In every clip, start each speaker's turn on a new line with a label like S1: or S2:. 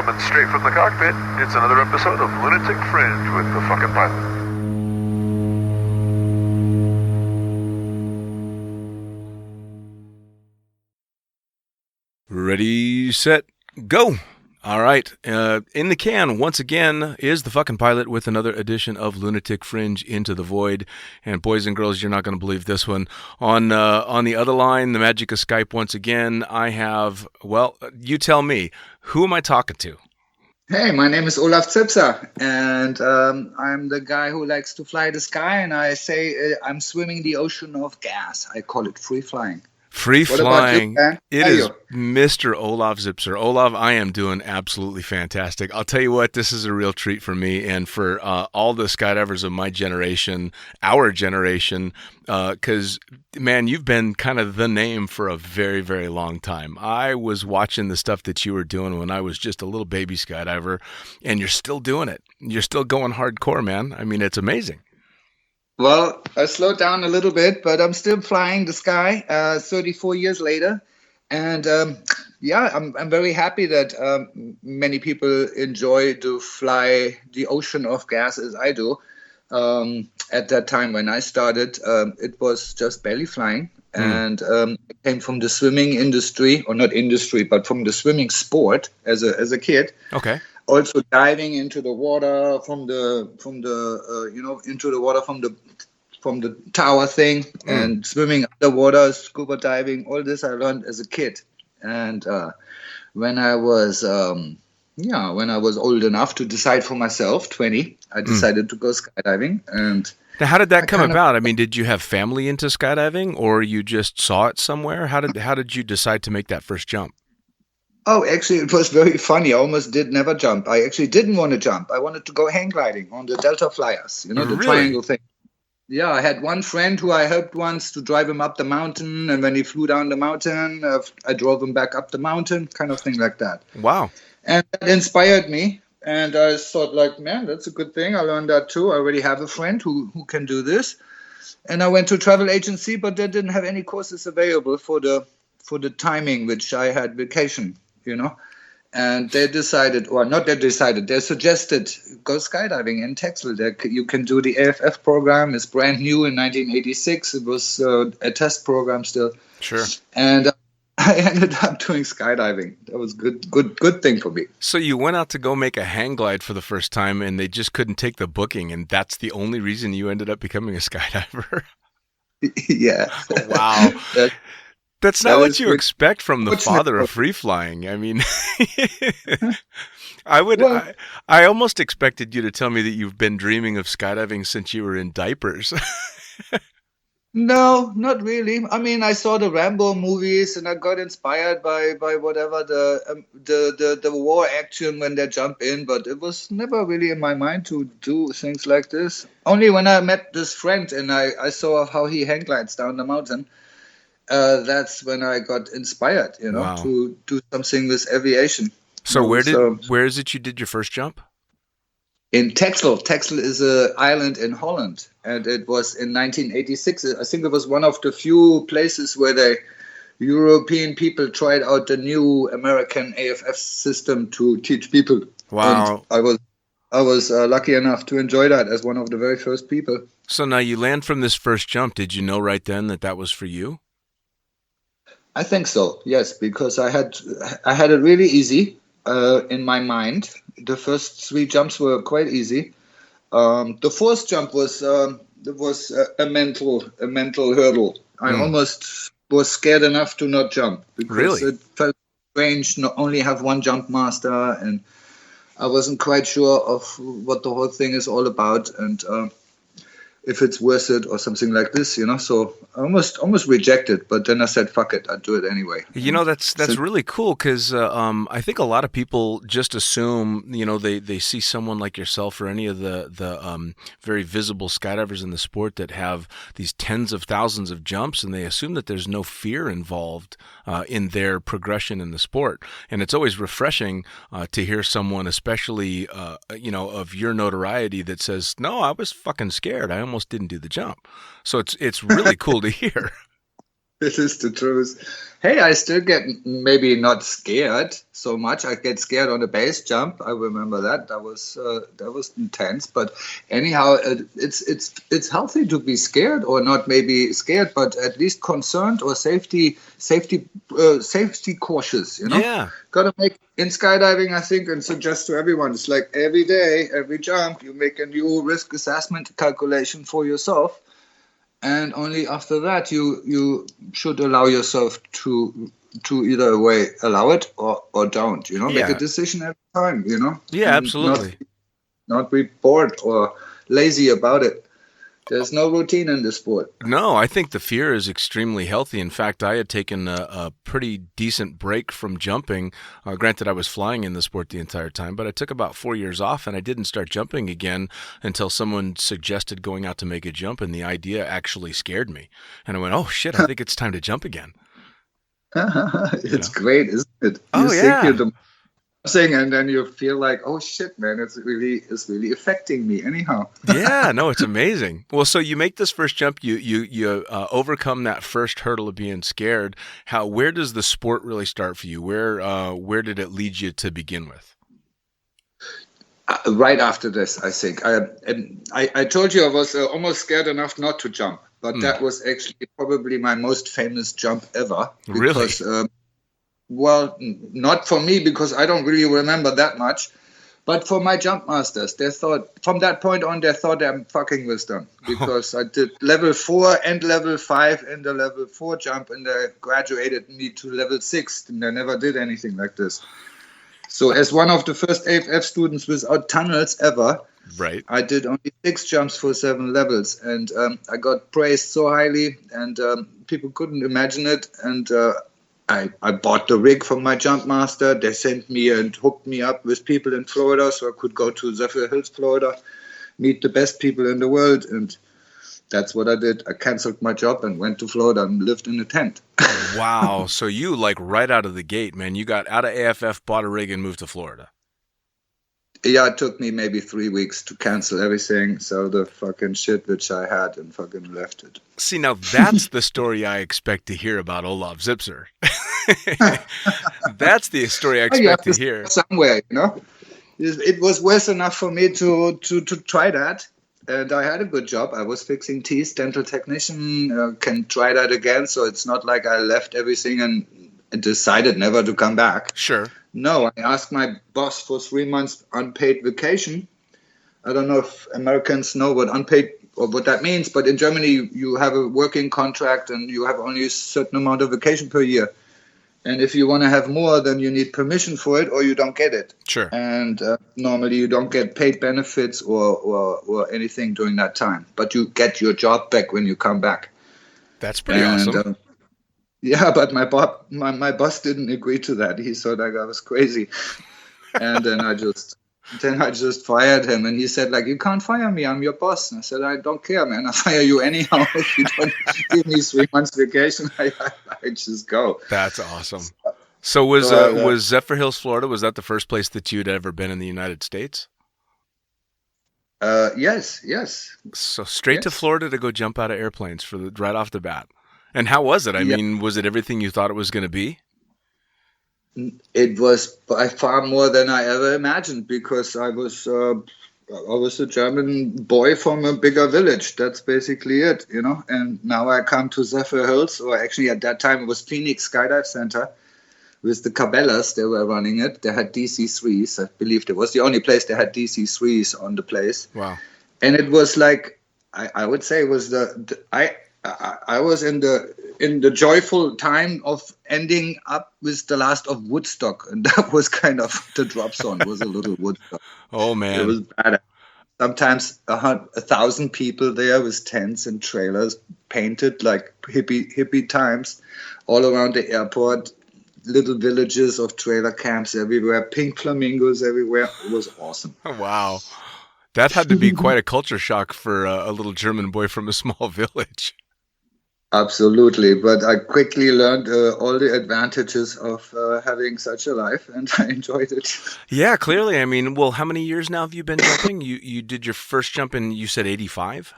S1: coming straight from the cockpit. It's another episode of Lunatic Fringe with the fucking pilot.
S2: Ready, set, go. All right. In the can, once again, is the fucking pilot with another edition of Lunatic Fringe Into the Void. And boys and girls, you're not going to believe this one. On the other line, the magic of Skype, once again, I have, well, you tell me, who am I talking to?
S3: Hey, my name is Olav Zipser, and I'm the guy who likes to fly the sky, and I say I'm swimming the ocean of gas. I call it free flying.
S2: Free flying. It is
S3: you?
S2: Mr. Olav Zipser. Olav, I am doing absolutely fantastic. I'll tell you what, this is a real treat for me and for all the skydivers of my generation, our generation, because, man, you've been kind of the name for a very, very long time. I was watching the stuff that you were doing when I was just a little baby skydiver, and you're still doing it. You're still going hardcore, man. I mean, it's amazing.
S3: Well, I slowed down a little bit, but I'm still flying the sky 34 years later. And I'm very happy that many people enjoy to fly the ocean of gas as I do. At that time when I started, it was just belly flying. And it came from the swimming industry, or not industry, but from the swimming sport as a kid.
S2: Okay.
S3: Also diving into the water from the tower thing, and swimming underwater, scuba diving. All this I learned as a kid. And when I was old enough to decide for myself, 20, I decided to go skydiving. And
S2: now, how did that come about? I mean, did you have family into skydiving, or you just saw it somewhere? How did you decide to make that first jump?
S3: Oh, actually, it was very funny. I almost never jump. I actually didn't want to jump. I wanted to go hang gliding on the Delta Flyers, the
S2: Really?
S3: triangle thing. Yeah, I had one friend who I helped once to drive him up the mountain, and when he flew down the mountain, I drove him back up the mountain, kind of thing like that.
S2: Wow.
S3: And that inspired me, and I thought, like, man, that's a good thing. I learned that too. I already have a friend who can do this. And I went to a travel agency, but they didn't have any courses available for the timing, which I had vacation. And they suggested go skydiving in Texel. You can do the AFF program. It's brand new in 1986. It was a test program still.
S2: Sure.
S3: And I ended up doing skydiving. That was good thing for me.
S2: So you went out to go make a hang glide for the first time, and they just couldn't take the booking, and that's the only reason you ended up becoming a skydiver?
S3: Yeah.
S2: Wow. That's not what you expect from the father of freeflying. I mean, I almost expected you to tell me that you've been dreaming of skydiving since you were in diapers.
S3: No, not really. I mean, I saw the Rambo movies and I got inspired by whatever the war action when they jump in, but it was never really in my mind to do things like this. Only when I met this friend and I saw how he hang glides down the mountain. That's when I got inspired,
S2: Wow.
S3: to do something with aviation.
S2: So where is it you did your first jump?
S3: In Texel. Texel is an island in Holland, and it was in 1986. I think it was one of the few places where the European people tried out the new American AFF system to teach people.
S2: Wow.
S3: And I was lucky enough to enjoy that as one of the very first people.
S2: So now you land from this first jump. Did you know right then that was for you?
S3: I think so, yes, because I had it really easy in my mind. The first 3 jumps were quite easy. The fourth jump was a mental hurdle. I almost was scared enough to not jump because
S2: Really?
S3: It felt strange not only have one jump master, and I wasn't quite sure of what the whole thing is all about, and if it's worth it or something like this, So I almost rejected, but then I said, "Fuck it, I'll do it anyway."
S2: That's really cool because I think a lot of people just assume, they see someone like yourself or any of the very visible skydivers in the sport that have these tens of thousands of jumps, and they assume that there's no fear involved in their progression in the sport. And it's always refreshing to hear someone, especially of your notoriety, that says, "No, I was fucking scared. I almost didn't do the jump." So it's really cool to hear.
S3: This is the truth. Hey, I still get maybe not scared so much. I get scared on the base jump. I remember that. That was intense. But anyhow, it's healthy to be scared, or not maybe scared, but at least concerned or safety cautious.
S2: Yeah.
S3: Gotta make in skydiving, I think, and suggest to everyone. It's like every day, every jump, you make a new risk assessment calculation for yourself. And only after that you should allow yourself to either way allow it or don't, make a decision every time,
S2: Yeah,
S3: and
S2: absolutely.
S3: not be bored or lazy about it. There's no routine in the sport.
S2: No, I think the fear is extremely healthy. In fact, I had taken a pretty decent break from jumping. Granted, I was flying in the sport the entire time, but I took about 4 years off, and I didn't start jumping again until someone suggested going out to make a jump, and the idea actually scared me. And I went, oh, shit, I think it's time to jump again.
S3: It's great, isn't it?
S2: Oh,
S3: You
S2: yeah.
S3: think you're something, and then you feel like, oh shit, man, it's really affecting me anyhow.
S2: Yeah, no, it's amazing. Well, so you make this first jump, you overcome that first hurdle of being scared. Where does the sport really start for you? Where did it lead you to begin with?
S3: Right after this, I think. I told you I was almost scared enough not to jump, but that was actually probably my most famous jump ever. Because,
S2: Really?
S3: well, not for me, because I don't really remember that much, but for my jump masters, they thought, from that point on, they thought I'm fucking with them, because I did level 4 and level 5 in the level 4 jump, and they graduated me to level 6, and they never did anything like this. So as one of the first AFF students without tunnels ever,
S2: Right.
S3: I did only 6 jumps for 7 levels, and I got praised so highly, and people couldn't imagine it, and I bought the rig from my jump master. They sent me and hooked me up with people in Florida, so I could go to Zephyr Hills, Florida, meet the best people in the world, and that's what I did. I canceled my job and went to Florida and lived in a tent.
S2: Wow. So you, like, right out of the gate, man, you got out of AFF, bought a rig, and moved to Florida.
S3: Yeah, it took me maybe 3 weeks to cancel everything, sell the fucking shit which I had, and fucking left it.
S2: See, now that's the story I expect to hear about Olav Zipser. That's the story I expect to hear.
S3: Somewhere, It was worth enough for me to try that. And I had a good job. I was fixing teeth, dental technician, can try that again. So it's not like I left everything and decided never to come back.
S2: Sure.
S3: No, I asked my boss for 3 months unpaid vacation. I don't know if Americans know what unpaid or what that means, but in Germany you have a working contract and you have only a certain amount of vacation per year. And if you want to have more, then you need permission for it, or you don't get it.
S2: Sure.
S3: And normally you don't get paid benefits or anything during that time. But you get your job back when you come back.
S2: That's pretty awesome.
S3: Yeah, but my boss didn't agree to that. He thought like I was crazy. And then I just fired him. And he said, like, you can't fire me. I'm your boss. And I said, I don't care, man. I'll fire you anyhow. If you don't give me 3 months vacation, I just go.
S2: That's awesome. So was Zephyr Hills, Florida, was that the first place that you'd ever been in the United States?
S3: Yes.
S2: So straight to Florida to go jump out of airplanes right off the bat. And how was it? I mean, was it everything you thought it was going to be?
S3: It was by far more than I ever imagined, because I was a German boy from a bigger village. That's basically it, And now I come to Zephyr Hills, or actually at that time it was Phoenix Skydive Center with the Cabela's. They were running it. They had DC-3s. I believe it was the only place they had DC-3s on the place.
S2: Wow.
S3: And it was like, I would say it was I was in the joyful time of ending up with the last of Woodstock, and that was kind of the drop zone. Was a little Woodstock.
S2: Oh man,
S3: it was bad. Sometimes 1,000 people there with tents and trailers painted like hippie times, all around the airport. Little villages of trailer camps everywhere, pink flamingos everywhere. It was awesome.
S2: Wow. That had to be quite a culture shock for a little German boy from a small village.
S3: Absolutely, but I quickly learned all the advantages of having such a life, and I enjoyed it.
S2: Yeah, clearly. I mean, well, how many years now have you been jumping? You did your first jump in, you said 85?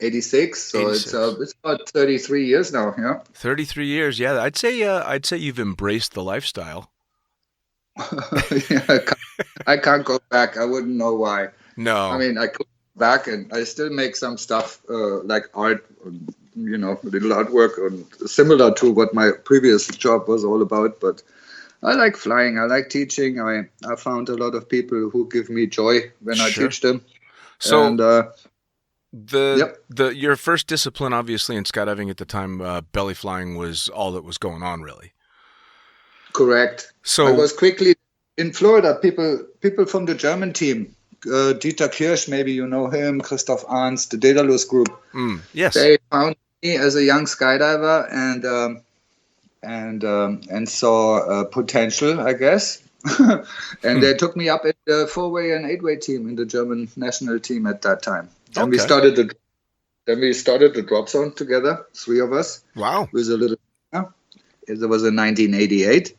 S3: 86. So
S2: 86.
S3: it's about 33 years now. Yeah.
S2: 33 years. Yeah, I'd say you've embraced the lifestyle.
S3: Yeah, I can't go back. I wouldn't know why. I
S2: No.
S3: mean, I could go back and I still make some stuff like art, little artwork, and similar to what my previous job was all about. But I like flying. I like teaching. I found a lot of people who give me joy when I
S2: Sure.
S3: teach them.
S2: So
S3: And yep,
S2: your first discipline, obviously, in skydiving at the time, belly flying was all that was going on, really.
S3: correct. I
S2: So,
S3: was quickly in Florida. People from the German team, Dieter Kirsch, maybe you know him, Christoph Arnst, the Daedalus group.
S2: yes.
S3: They found me as a young skydiver and saw potential, I guess. And they took me up in the 4-way and 8-way team in the German national team at that time. And we
S2: Okay.
S3: started the drop zone together, 3 of us.
S2: Wow.
S3: With a little. It was in 1988,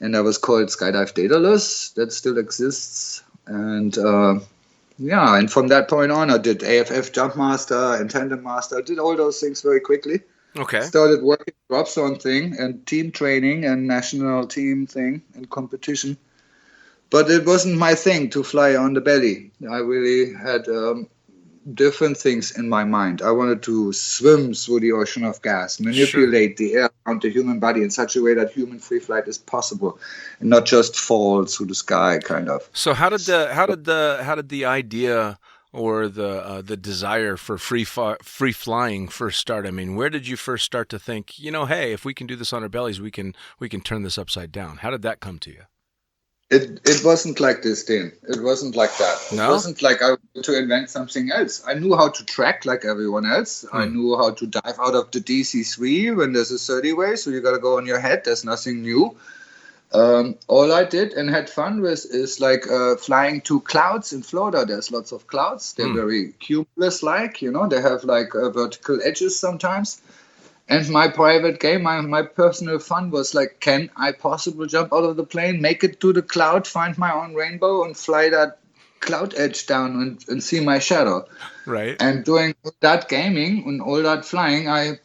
S3: and that was called Skydive Daedalus. That still exists, and and from that point on, I did AFF Jump Master and Tandem Master. I did all those things very quickly.
S2: Okay.
S3: Started working drop zone thing and team training and national team thing and competition. But it wasn't my thing to fly on the belly. I really had different things in my mind. I wanted to swim through the ocean of gas, manipulate the air around the human body in such a way that human free flight is possible, and not just fall through the sky, kind of.
S2: So how did the idea or the desire for free flying first start? I mean, where did you first start to think, hey, if we can do this on our bellies, we can turn this upside down? How did that come to you?
S3: It wasn't like this, Dan. It wasn't like that.
S2: No?
S3: It wasn't like I wanted to invent something else. I knew how to track like everyone else. I knew how to dive out of the DC-3 when there's a 30-way, so you got to go on your head. There's nothing new. All I did and had fun with is like flying to clouds in Florida. There's lots of clouds. They're very cumulus-like, They have like vertical edges sometimes. And my private game, my personal fun was like, can I possibly jump out of the plane, make it to the cloud, find my own rainbow, and fly that cloud edge down and see my shadow?
S2: Right.
S3: And doing that gaming and all that flying, I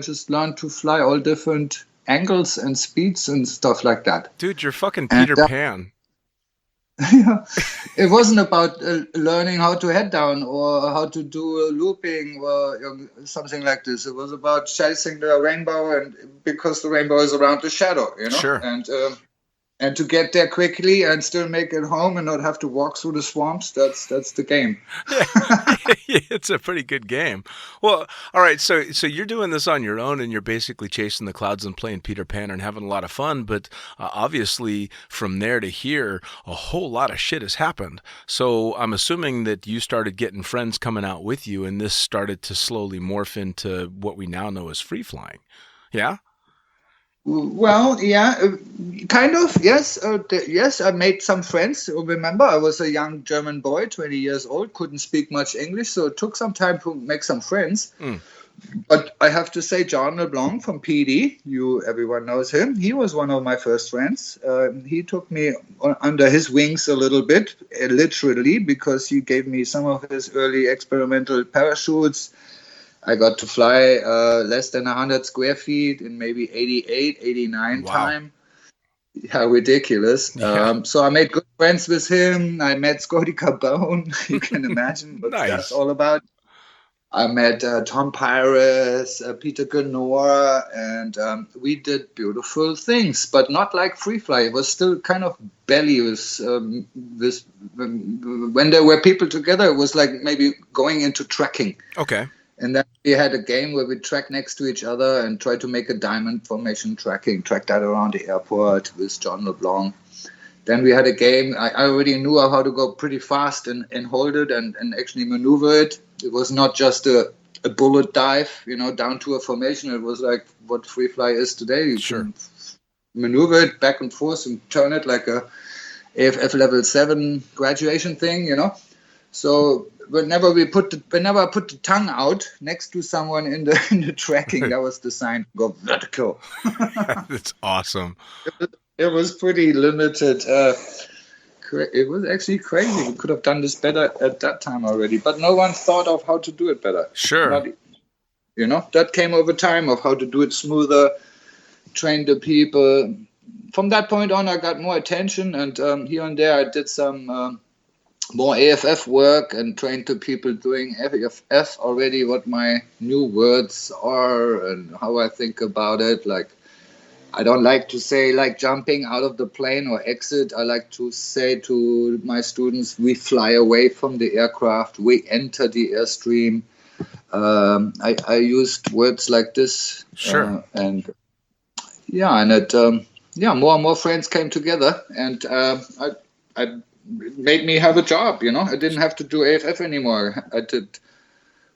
S3: just learned to fly all different angles and speeds and stuff like that.
S2: Dude, you're fucking Peter Pan.
S3: It wasn't about learning how to head down or how to do a looping or something like this. It was about chasing the rainbow, and because the rainbow is around the shadow,
S2: Sure.
S3: And to get there quickly and still make it home and not have to walk through the swamps. That's the game.
S2: It's a pretty good game. Well, all right. So you're doing this on your own, and you're basically chasing the clouds and playing Peter Pan and having a lot of fun. But obviously, from there to here, a whole lot of shit has happened. So I'm assuming that you started getting friends coming out with you, and this started to slowly morph into what we now know as free flying. Yeah.
S3: Well, yeah, kind of, yes. Yes, I made some friends. Remember, I was a young German boy, 20 years old, couldn't speak much English, so it took some time to make some friends. But I have to say, John LeBlanc from PD, everyone knows him, he was one of my first friends. He took me under his wings a little bit, literally, because he gave me some of his early experimental parachutes. I got to fly less than 100 square feet in maybe 88, 89 time. How ridiculous.
S2: Yeah.
S3: So I made good friends with him. I met Scotty Carbone. You can imagine what
S2: Nice.
S3: that's all about. I met Tom Pires, Peter Ganor, and we did beautiful things, but not like free fly. It was still kind of belly. When there were people together, it was like maybe going into trekking.
S2: Okay.
S3: And then we had a game where we track next to each other and try to make a diamond formation track that around the airport with John LeBlanc. Then we had a game, I already knew how to go pretty fast and hold it and actually maneuver it. It was not just a bullet dive, down to a formation. It was like what free fly is today. You can maneuver it back and forth and turn it like a AFF level 7 graduation thing, So whenever I put the tongue out next to someone in the tracking, that was the sign to go vertical.
S2: That's awesome.
S3: It was pretty limited it was actually crazy. We could have done this better at that time already, but no one thought of how to do it better.
S2: Sure.
S3: That came over time of how to do it smoother, train the people. From that point on, I got more attention, and here and there I did some more AFF work and trained the people doing AFF already, what my new words are and how I think about it. Like, I don't like to say like jumping out of the plane or exit. I like to say to my students, we fly away from the aircraft, we enter the airstream. I used words like this.
S2: Sure.
S3: And more and more friends came together, and it made me have a job. I didn't have to do AFF anymore. I did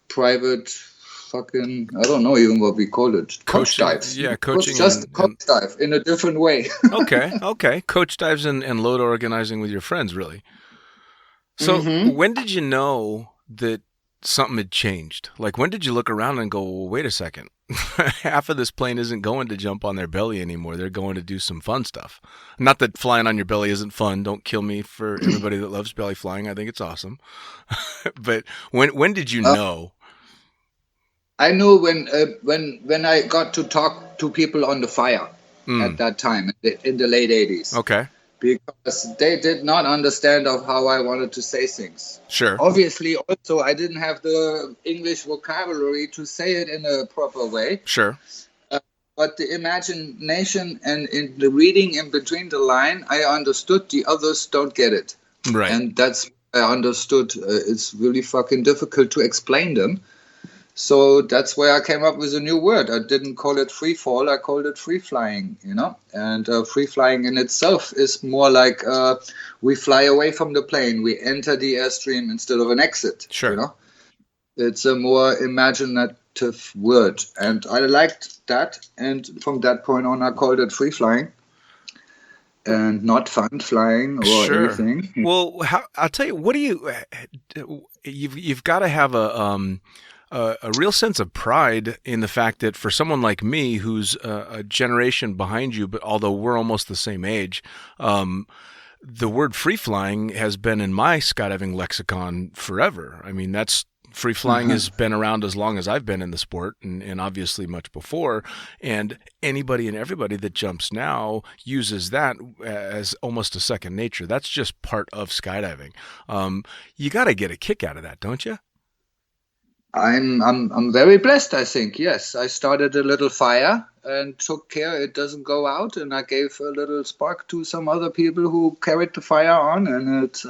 S3: private fucking, I don't know even what we call it. Coach dives.
S2: Yeah, coaching.
S3: Just coach dive in a different way.
S2: Okay. Coach dives and load organizing with your friends, really. So when did you know that something had changed? Like, when did you look around and go, well, wait a second, half of this plane isn't going to jump on their belly anymore. They're going to do some fun stuff. Not that flying on your belly isn't fun. Don't kill me for everybody that loves belly flying. I think it's awesome. But when did you know?
S3: I knew when I got to talk to people on the fire at that time in the late 80s.
S2: Okay.
S3: Because they did not understand of how I wanted to say things.
S2: Sure.
S3: Obviously, also, I didn't have the English vocabulary to say it in a proper way.
S2: Sure.
S3: But the imagination and in the reading in between the line, I understood the others don't get it.
S2: Right.
S3: And that's, I understood. It's really fucking difficult to explain them. So that's where I came up with a new word. I didn't call it free fall, I called it free flying, And free flying in itself is more like we fly away from the plane, we enter the airstream instead of an exit.
S2: Sure.
S3: It's a more imaginative word. And I liked that. And from that point on, I called it free flying. And not fun flying or anything.
S2: Well, I'll tell you, what do you've got to have a real sense of pride in the fact that for someone like me, who's a generation behind you, but although we're almost the same age, the word free flying has been in my skydiving lexicon forever. I mean, free flying has been around as long as I've been in the sport, and obviously much before. And anybody and everybody that jumps now uses that as almost a second nature. That's just part of skydiving. You got to get a kick out of that, don't you?
S3: I'm very blessed, I think. Yes, I started a little fire and took care it doesn't go out, and I gave a little spark to some other people who carried the fire on, and it's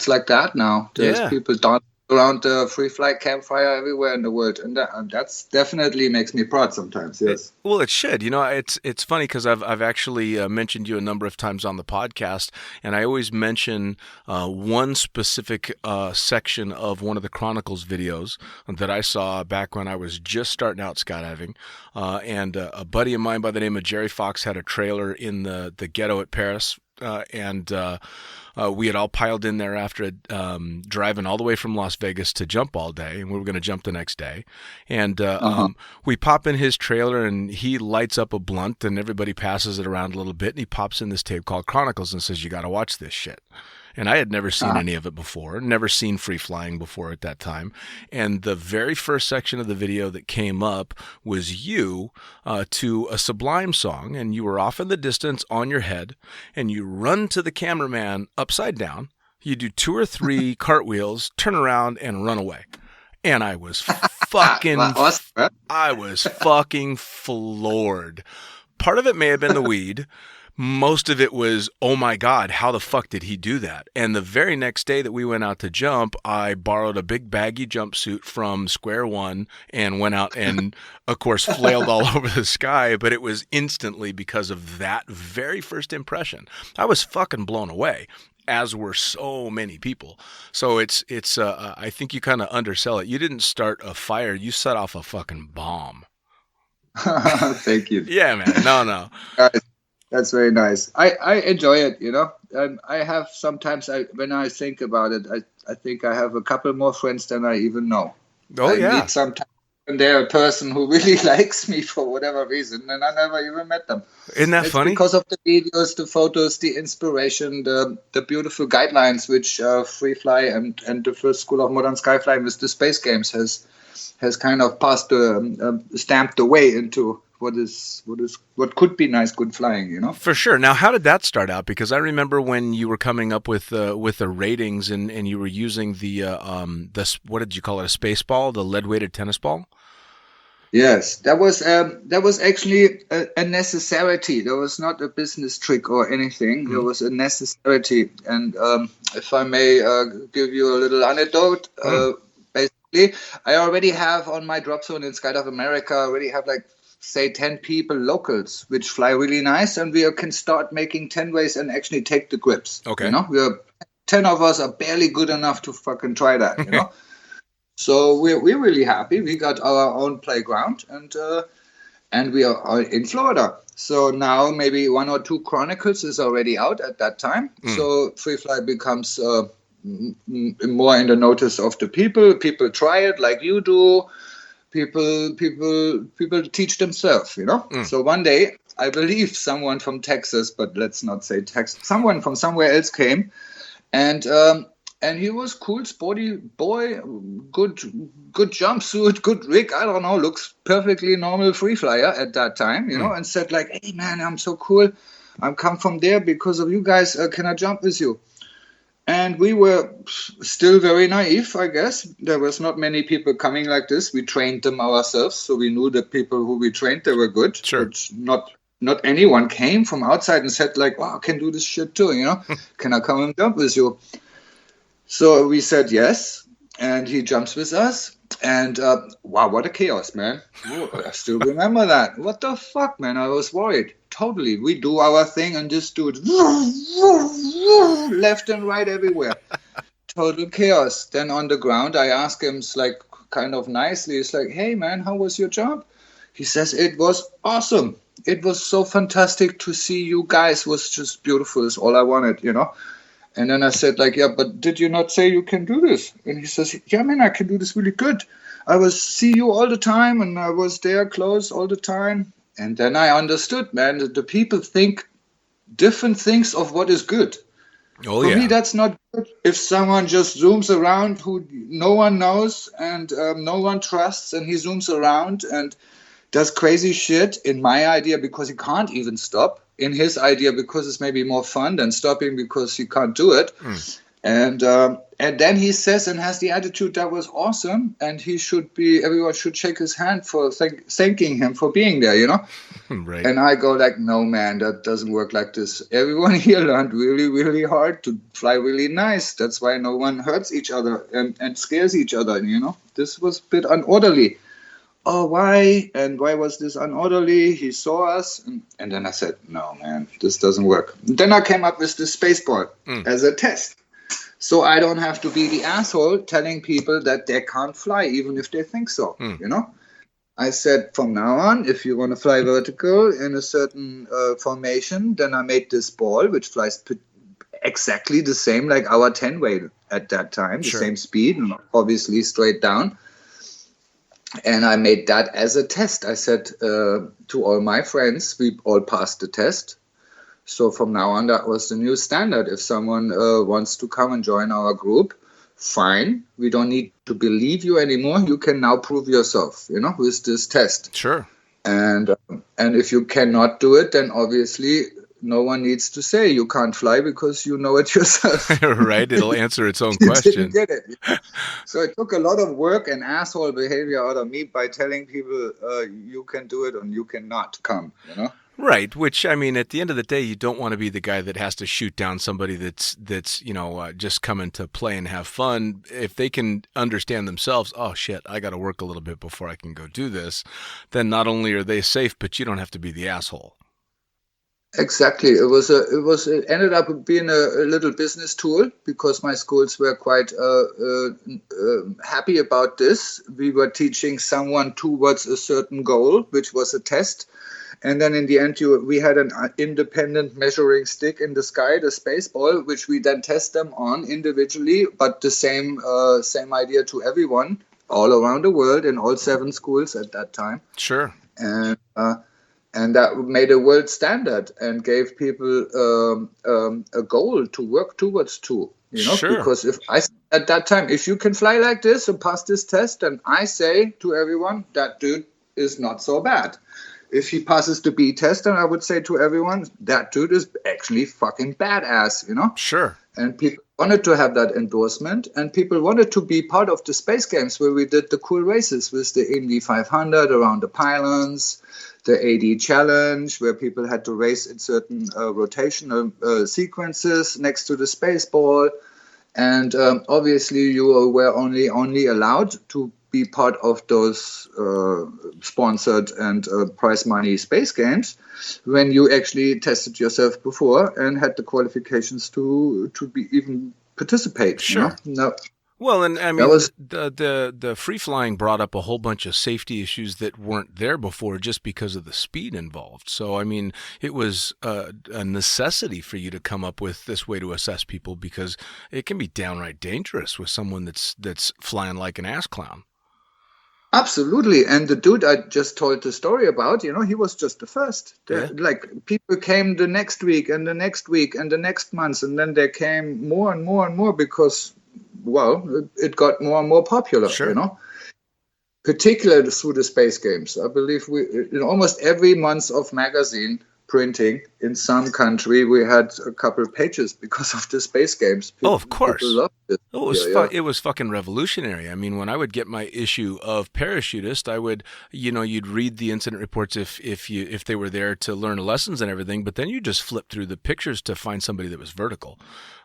S3: like that now. There's people dancing around the free flight campfire everywhere in the world, and that's definitely makes me proud sometimes. Yes.
S2: Well, it should. It's funny because I've actually mentioned you a number of times on the podcast, and I always mention one specific section of one of the Chronicles videos that I saw back when I was just starting out skydiving, and a buddy of mine by the name of Jerry Fox had a trailer in the ghetto at Paris. We had all piled in there after driving all the way from Las Vegas to jump all day, and we were going to jump the next day. And we pop in his trailer, and he lights up a blunt, and everybody passes it around a little bit, and he pops in this tape called Chronicles and says, "You got to watch this shit." And I had never seen any of it before, never seen free flying before at that time. And the very first section of the video that came up was you to a Sublime song, and you were off in the distance on your head, and you run to the cameraman upside down. You do 2 or 3 cartwheels, turn around, and run away. And I was fucking floored. Part of it may have been the weed. Most of it was, oh my God, how the fuck did he do that? And the very next day that we went out to jump, I borrowed a big baggy jumpsuit from Square One and went out and, of course, flailed all over the sky. But it was instantly because of that very first impression. I was fucking blown away, as were so many people. So it's I think you kind of undersell it. You didn't start a fire. You set off a fucking bomb.
S3: Thank you.
S2: Yeah, man. No.
S3: That's very nice. I enjoy it, I have sometimes, when I think about it, I think I have a couple more friends than I even know.
S2: Oh,
S3: I need sometimes and they're a person who really likes me for whatever reason, and I never even met them.
S2: Isn't that
S3: It's
S2: funny?
S3: because of the videos, the photos, the inspiration, the beautiful guidelines which Freefly and the first school of modern skyflying with the space games has kind of passed stamped the way into what could be nice, good flying, you know.
S2: For sure. Now, how did that start out? Because I remember when you were coming up with the ratings and you were using the what did you call it, a space ball, the lead weighted tennis ball?
S3: Yes, that was actually a necessity. There was not a business trick or anything. There was a necessity. And if I may give you a little anecdote, basically, I already have on my drop zone in Skydive America, I already have like, say, 10 people locals, which fly really nice. And we can start making 10 ways and actually take the grips.
S2: Okay.
S3: You know, 10 of us are barely good enough to fucking try that, you know. So we're really happy. We got our own playground, and we are in Florida. So now maybe 1 or 2 Chronicles is already out at that time. So Freefly becomes more in the notice of the people. People try it like you do. People teach themselves, you know. So one day, I believe someone from Texas, but let's not say Texas, someone from somewhere else came, and he was cool, sporty boy, good jumpsuit, good rig, I don't know, looks perfectly normal free flyer at that time, you know, and said like, hey man, I'm so cool. I'm come from there because of you guys. Can I jump with you? And we were still very naive, I guess. There was not many people coming like this. We trained them ourselves, so we knew the people who we trained, they were good.
S2: Sure.
S3: But not anyone came from outside and said like, wow, I can do this shit too, you know. Can I come and jump with you? So we said yes, and he jumps with us, and wow, what a chaos, man. Ooh, I still remember that. What the fuck, man? I was worried. Totally. We do our thing and just do it left and right everywhere. Total chaos. Then on the ground, I ask him, like, kind of nicely, it's like, hey, man, how was your job? He says, it was awesome. It was so fantastic to see you guys. It was just beautiful. It's all I wanted, you know. And then I said, like, yeah, but did you not say you can do this? And he says, yeah, man, I can do this really good. I was see you all the time, and I was there close all the time. And then I understood, man, that the people think different things of what is good.
S2: Oh,
S3: For
S2: yeah.
S3: me, that's not good. If someone just zooms around who no one knows and no one trusts, and he zooms around and does crazy shit in my idea because he can't even stop, in his idea because it's maybe more fun than stopping because he can't do it. And then he says and has the attitude that was awesome, and everyone should shake his hand for thanking him for being there, you know.
S2: Right.
S3: And I go like, no, man, that doesn't work like this. Everyone here learned really, really hard to fly really nice. That's why no one hurts each other and scares each other, you know. This was a bit unorderly. Oh, why? And why was this unorderly? He saw us. And then I said, no, man, this doesn't work. Then I came up with the spaceball as a test. So I don't have to be the asshole telling people that they can't fly, even if they think so, you know? I said, from now on, if you want to fly vertical in a certain formation, then I made this ball, which flies exactly the same like our 10-way at that time, the same speed, obviously straight down. And I made that as a test. I said to all my friends, we all passed the test. So from now on, that was the new standard. If someone wants to come and join our group, fine. We don't need to believe you anymore. You can now prove yourself, you know, with this test.
S2: Sure.
S3: And if you cannot do it, then obviously no one needs to say you can't fly because you know it yourself.
S2: Right. It'll answer its own
S3: You
S2: question.
S3: didn't get it. So it took a lot of work and asshole behavior out of me by telling people you can do it and you cannot come, you know?
S2: Right, which, I mean, at the end of the day, you don't want to be the guy that has to shoot down somebody that's you know, just coming to play and have fun. If they can understand themselves, oh, shit, I got to work a little bit before I can go do this, then not only are they safe, but you don't have to be the asshole.
S3: Exactly. It ended up being a little business tool because my schools were quite happy about this. We were teaching someone towards a certain goal, which was a test. And then in the end, we had an independent measuring stick in the sky, the space ball, which we then test them on individually, but the same idea to everyone. all around the world in all 7 schools at that time.
S2: Sure.
S3: And that made a world standard and gave people a goal to work towards too.
S2: Sure.
S3: Because at that time, if you can fly like this and pass this test, then I say to everyone, that dude is not so bad. If he passes the B test, then I would say to everyone, that dude is actually fucking badass,
S2: Sure.
S3: And people wanted to have that endorsement, and people wanted to be part of the space games where we did the cool races with the Indy 500 around the pylons, the AD challenge, where people had to race in certain rotational sequences next to the space ball. And obviously you were only allowed to be part of those sponsored and prize money space games when you actually tested yourself before and had the qualifications to be even participate.
S2: Sure.
S3: No.
S2: Well, and I mean, the free flying brought up a whole bunch of safety issues that weren't there before just because of the speed involved. So, I mean, it was a necessity for you to come up with this way to assess people because it can be downright dangerous with someone that's flying like an ass clown.
S3: Absolutely. And the dude I just told the story about, he was just the first. Like, people came the next week and the next week and the next month, and then there came more and more and more because, well, it got more and more popular,
S2: Sure.
S3: Particularly through the space games. I believe in almost every month of magazine printing in some country, we had a couple of pages because of the space games.
S2: Of course.
S3: People loved it.
S2: It was fucking revolutionary. I mean, when I would get my issue of Parachutist, I would, you'd read the incident reports if they were there to learn lessons and everything, but then you just flip through the pictures to find somebody that was vertical.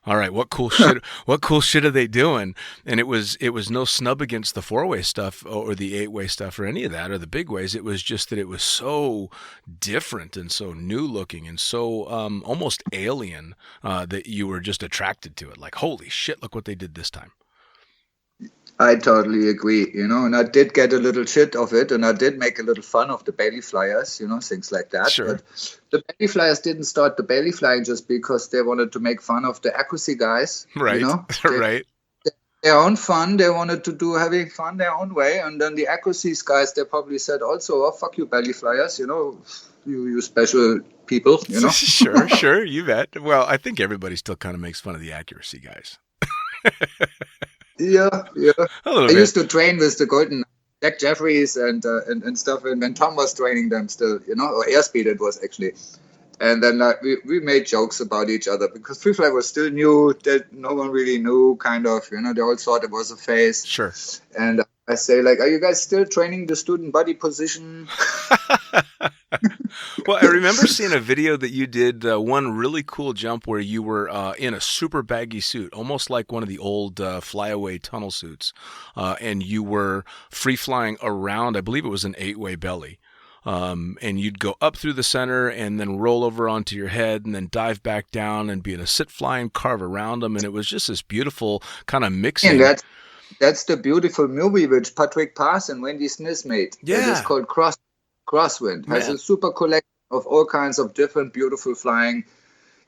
S2: All right, what cool shit? What cool shit are they doing? And it was no snub against the 4-way stuff or the 8-way stuff or any of that or the big ways. It was just that it was so different and so new looking and so almost alien that you were just attracted to it. Like, holy shit! Look what they did this time.
S3: I totally agree, and I did get a little shit of it, and I did make a little fun of the belly flyers, things like that.
S2: Sure.
S3: But the belly flyers didn't start the belly flying just because they wanted to make fun of the accuracy guys.
S2: Right, right.
S3: Their own fun, they wanted to having fun their own way, and then the accuracy guys, they probably said also, oh, fuck you belly flyers, you special people,
S2: Sure, you bet. Well, I think everybody still kind of makes fun of the accuracy guys.
S3: Yeah.
S2: I
S3: used to train with the Golden Jack Jeffries and stuff, and when Tom was training them still, or Airspeed it was actually. And then we made jokes about each other because Freefly was still new, that no one really knew, kind of, they all thought it was a phase.
S2: Sure.
S3: And I say, like, are you guys still training the student body position?
S2: Well, I remember seeing a video that you did one really cool jump where you were in a super baggy suit, almost like one of the old flyaway tunnel suits, and you were free flying around, I believe it was an 8-way belly. And you'd go up through the center and then roll over onto your head and then dive back down and be in a sit fly and carve around them. And it was just this beautiful kind of mixing.
S3: And that's the beautiful movie which Patrick Pass and Wendy Smith made.
S2: Yeah.
S3: It's called Crosswind. Has a super collection of all kinds of different beautiful flying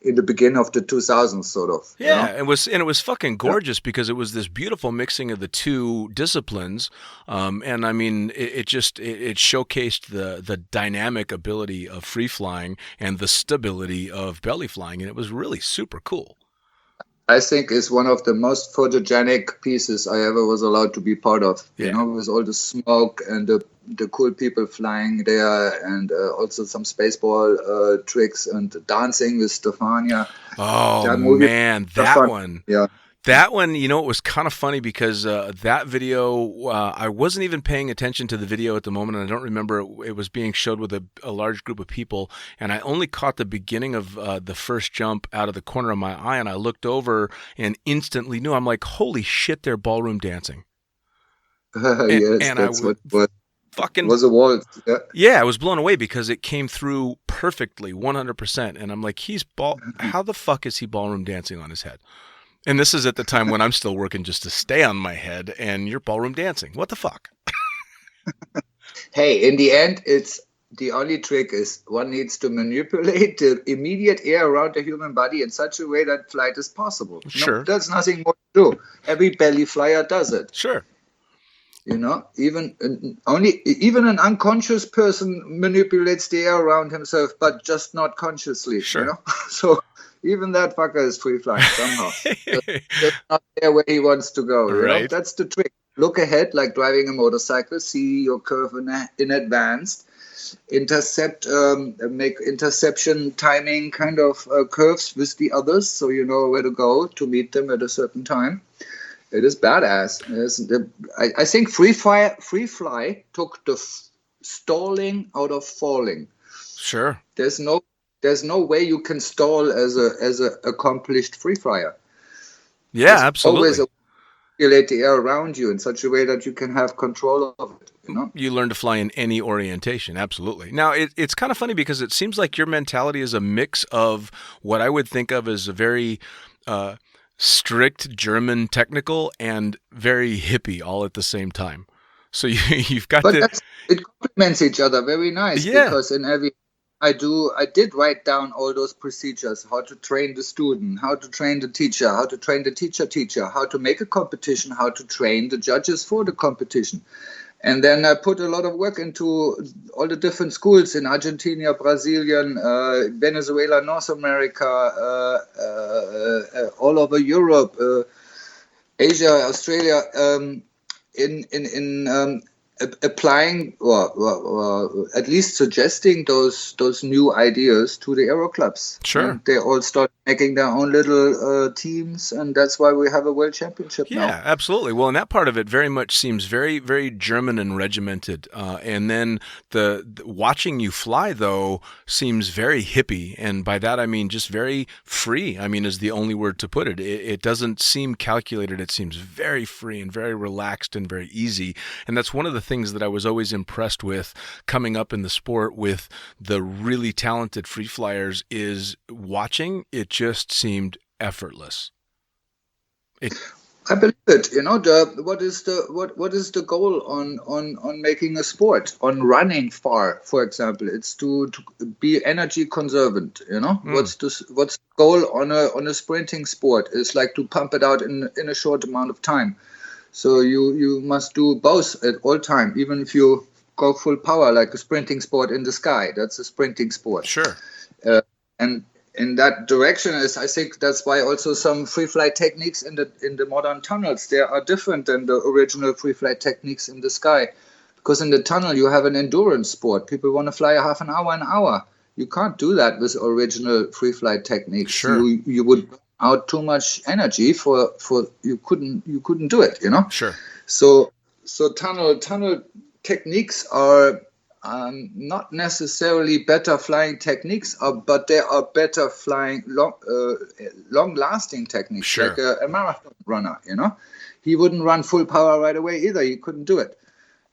S3: in the beginning of the 2000s, sort of.
S2: Yeah, it was fucking gorgeous because it was this beautiful mixing of the two disciplines, and I mean, it showcased the dynamic ability of free flying and the stability of belly flying, and it was really super cool.
S3: I think is one of the most photogenic pieces I ever was allowed to be part of.
S2: Yeah.
S3: With all the smoke and the cool people flying there, and also some spaceball tricks and dancing with Stefania.
S2: Oh man, that one.
S3: Yeah.
S2: That one, it was kind of funny because that video, I wasn't even paying attention to the video at the moment, and I don't remember it was being showed with a large group of people, and I only caught the beginning of the first jump out of the corner of my eye, and I looked over and instantly knew. I'm like, holy shit, they're ballroom dancing.
S3: Yes,
S2: and
S3: that's what fucking was a waltz.
S2: Yeah, I was blown away because it came through perfectly, 100%, and I'm like, how the fuck is he ballroom dancing on his head? And this is at the time when I'm still working just to stay on my head, and you're ballroom dancing. What the fuck?
S3: Hey, in the end, it's the only trick is one needs to manipulate the immediate air around the human body in such a way that flight is possible.
S2: Sure.
S3: There's nothing more to do. Every belly flyer does it.
S2: Sure.
S3: Even an unconscious person manipulates the air around himself, but just not consciously.
S2: Sure.
S3: So even that fucker is free flying somehow. just not there where he wants to go.
S2: Right.
S3: That's the trick. Look ahead, like driving a motorcycle. See your curve in advance. Make interception timing kind of curves with the others, so you know where to go to meet them at a certain time. It is badass. I think Free Fly took the stalling out of falling.
S2: Sure.
S3: There's no way you can stall as a accomplished free flyer.
S2: Yeah,
S3: There's
S2: absolutely.
S3: Always manipulate the air around you in such a way that you can have control of it.
S2: You learn to fly in any orientation, absolutely. Now, it's kind of funny because it seems like your mentality is a mix of what I would think of as a very strict German technical and very hippie all at the same time. So you've got
S3: it complements each other very nice, because in every I did write down all those procedures: how to train the student, how to train the teacher, how to train the teacher, how to make a competition, how to train the judges for the competition. And then I put a lot of work into all the different schools in Argentina, Brazilian, Venezuela, North America, all over Europe, Asia, Australia, in applying or at least suggesting those new ideas to the aero clubs.
S2: Sure.
S3: And they all start making their own little teams, and that's why we have a world championship now.
S2: Yeah, absolutely. Well, and that part of it very much seems very, very German and regimented. And then the watching you fly, though, seems very hippie. And by that, I mean just very free, is the only word to put it. It doesn't seem calculated. It seems very free and very relaxed and very easy. And that's one of the things that I was always impressed with coming up in the sport with the really talented free flyers is watching. It just seemed effortless.
S3: I believe it. What is the goal on making a sport, on running far, for example? It's to be energy conservant. What's the goal on a sprinting sport? Is like to pump it out in a short amount of time. So you must do both at all time, even if you go full power, like a sprinting sport in the sky. That's a sprinting sport.
S2: Sure.
S3: And in that direction I think that's why also some free flight techniques in the modern tunnels, they are different than the original free flight techniques in the sky. Because in the tunnel you have an endurance sport. People want to fly a half an hour. You can't do that with original free flight techniques.
S2: Sure.
S3: You would out too much energy for you couldn't do it.
S2: Sure.
S3: So tunnel techniques are not necessarily better flying techniques, but they are better flying long-lasting techniques.
S2: Sure.
S3: Like a marathon runner. He wouldn't run full power right away either. He couldn't do it.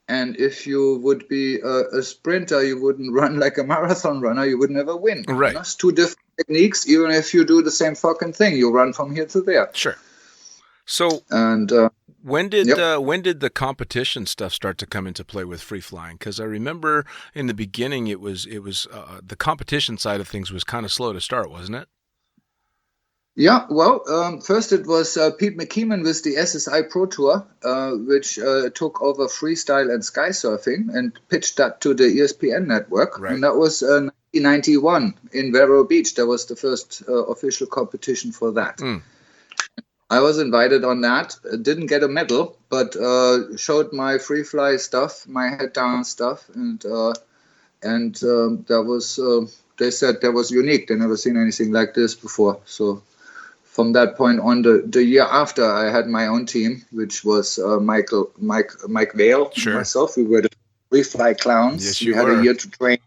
S3: And if you would be a sprinter, you wouldn't run like a marathon runner. You would never win.
S2: Right.
S3: It's two different techniques. Even if you do the same fucking thing, you run from here to there.
S2: Sure. So
S3: and
S2: when did the competition stuff start to come into play with free flying? Because I remember in the beginning it was the competition side of things was kind of slow to start, wasn't it?
S3: Yeah, well, first it was Pete McKeeman with the SSI Pro Tour, which took over freestyle and sky surfing and pitched that to the ESPN network.
S2: Right.
S3: And that was 1991 in Vero Beach. That was the first official competition for that. I was invited on that. Didn't get a medal, but showed my free fly stuff, my head down stuff, and that was. They said that was unique. They never seen anything like this before. So from that point on, the year after, I had my own team, which was Mike Vale,
S2: Sure.
S3: and myself. We were the free fly clowns.
S2: Yes,
S3: we
S2: you
S3: had
S2: were.
S3: a year to train,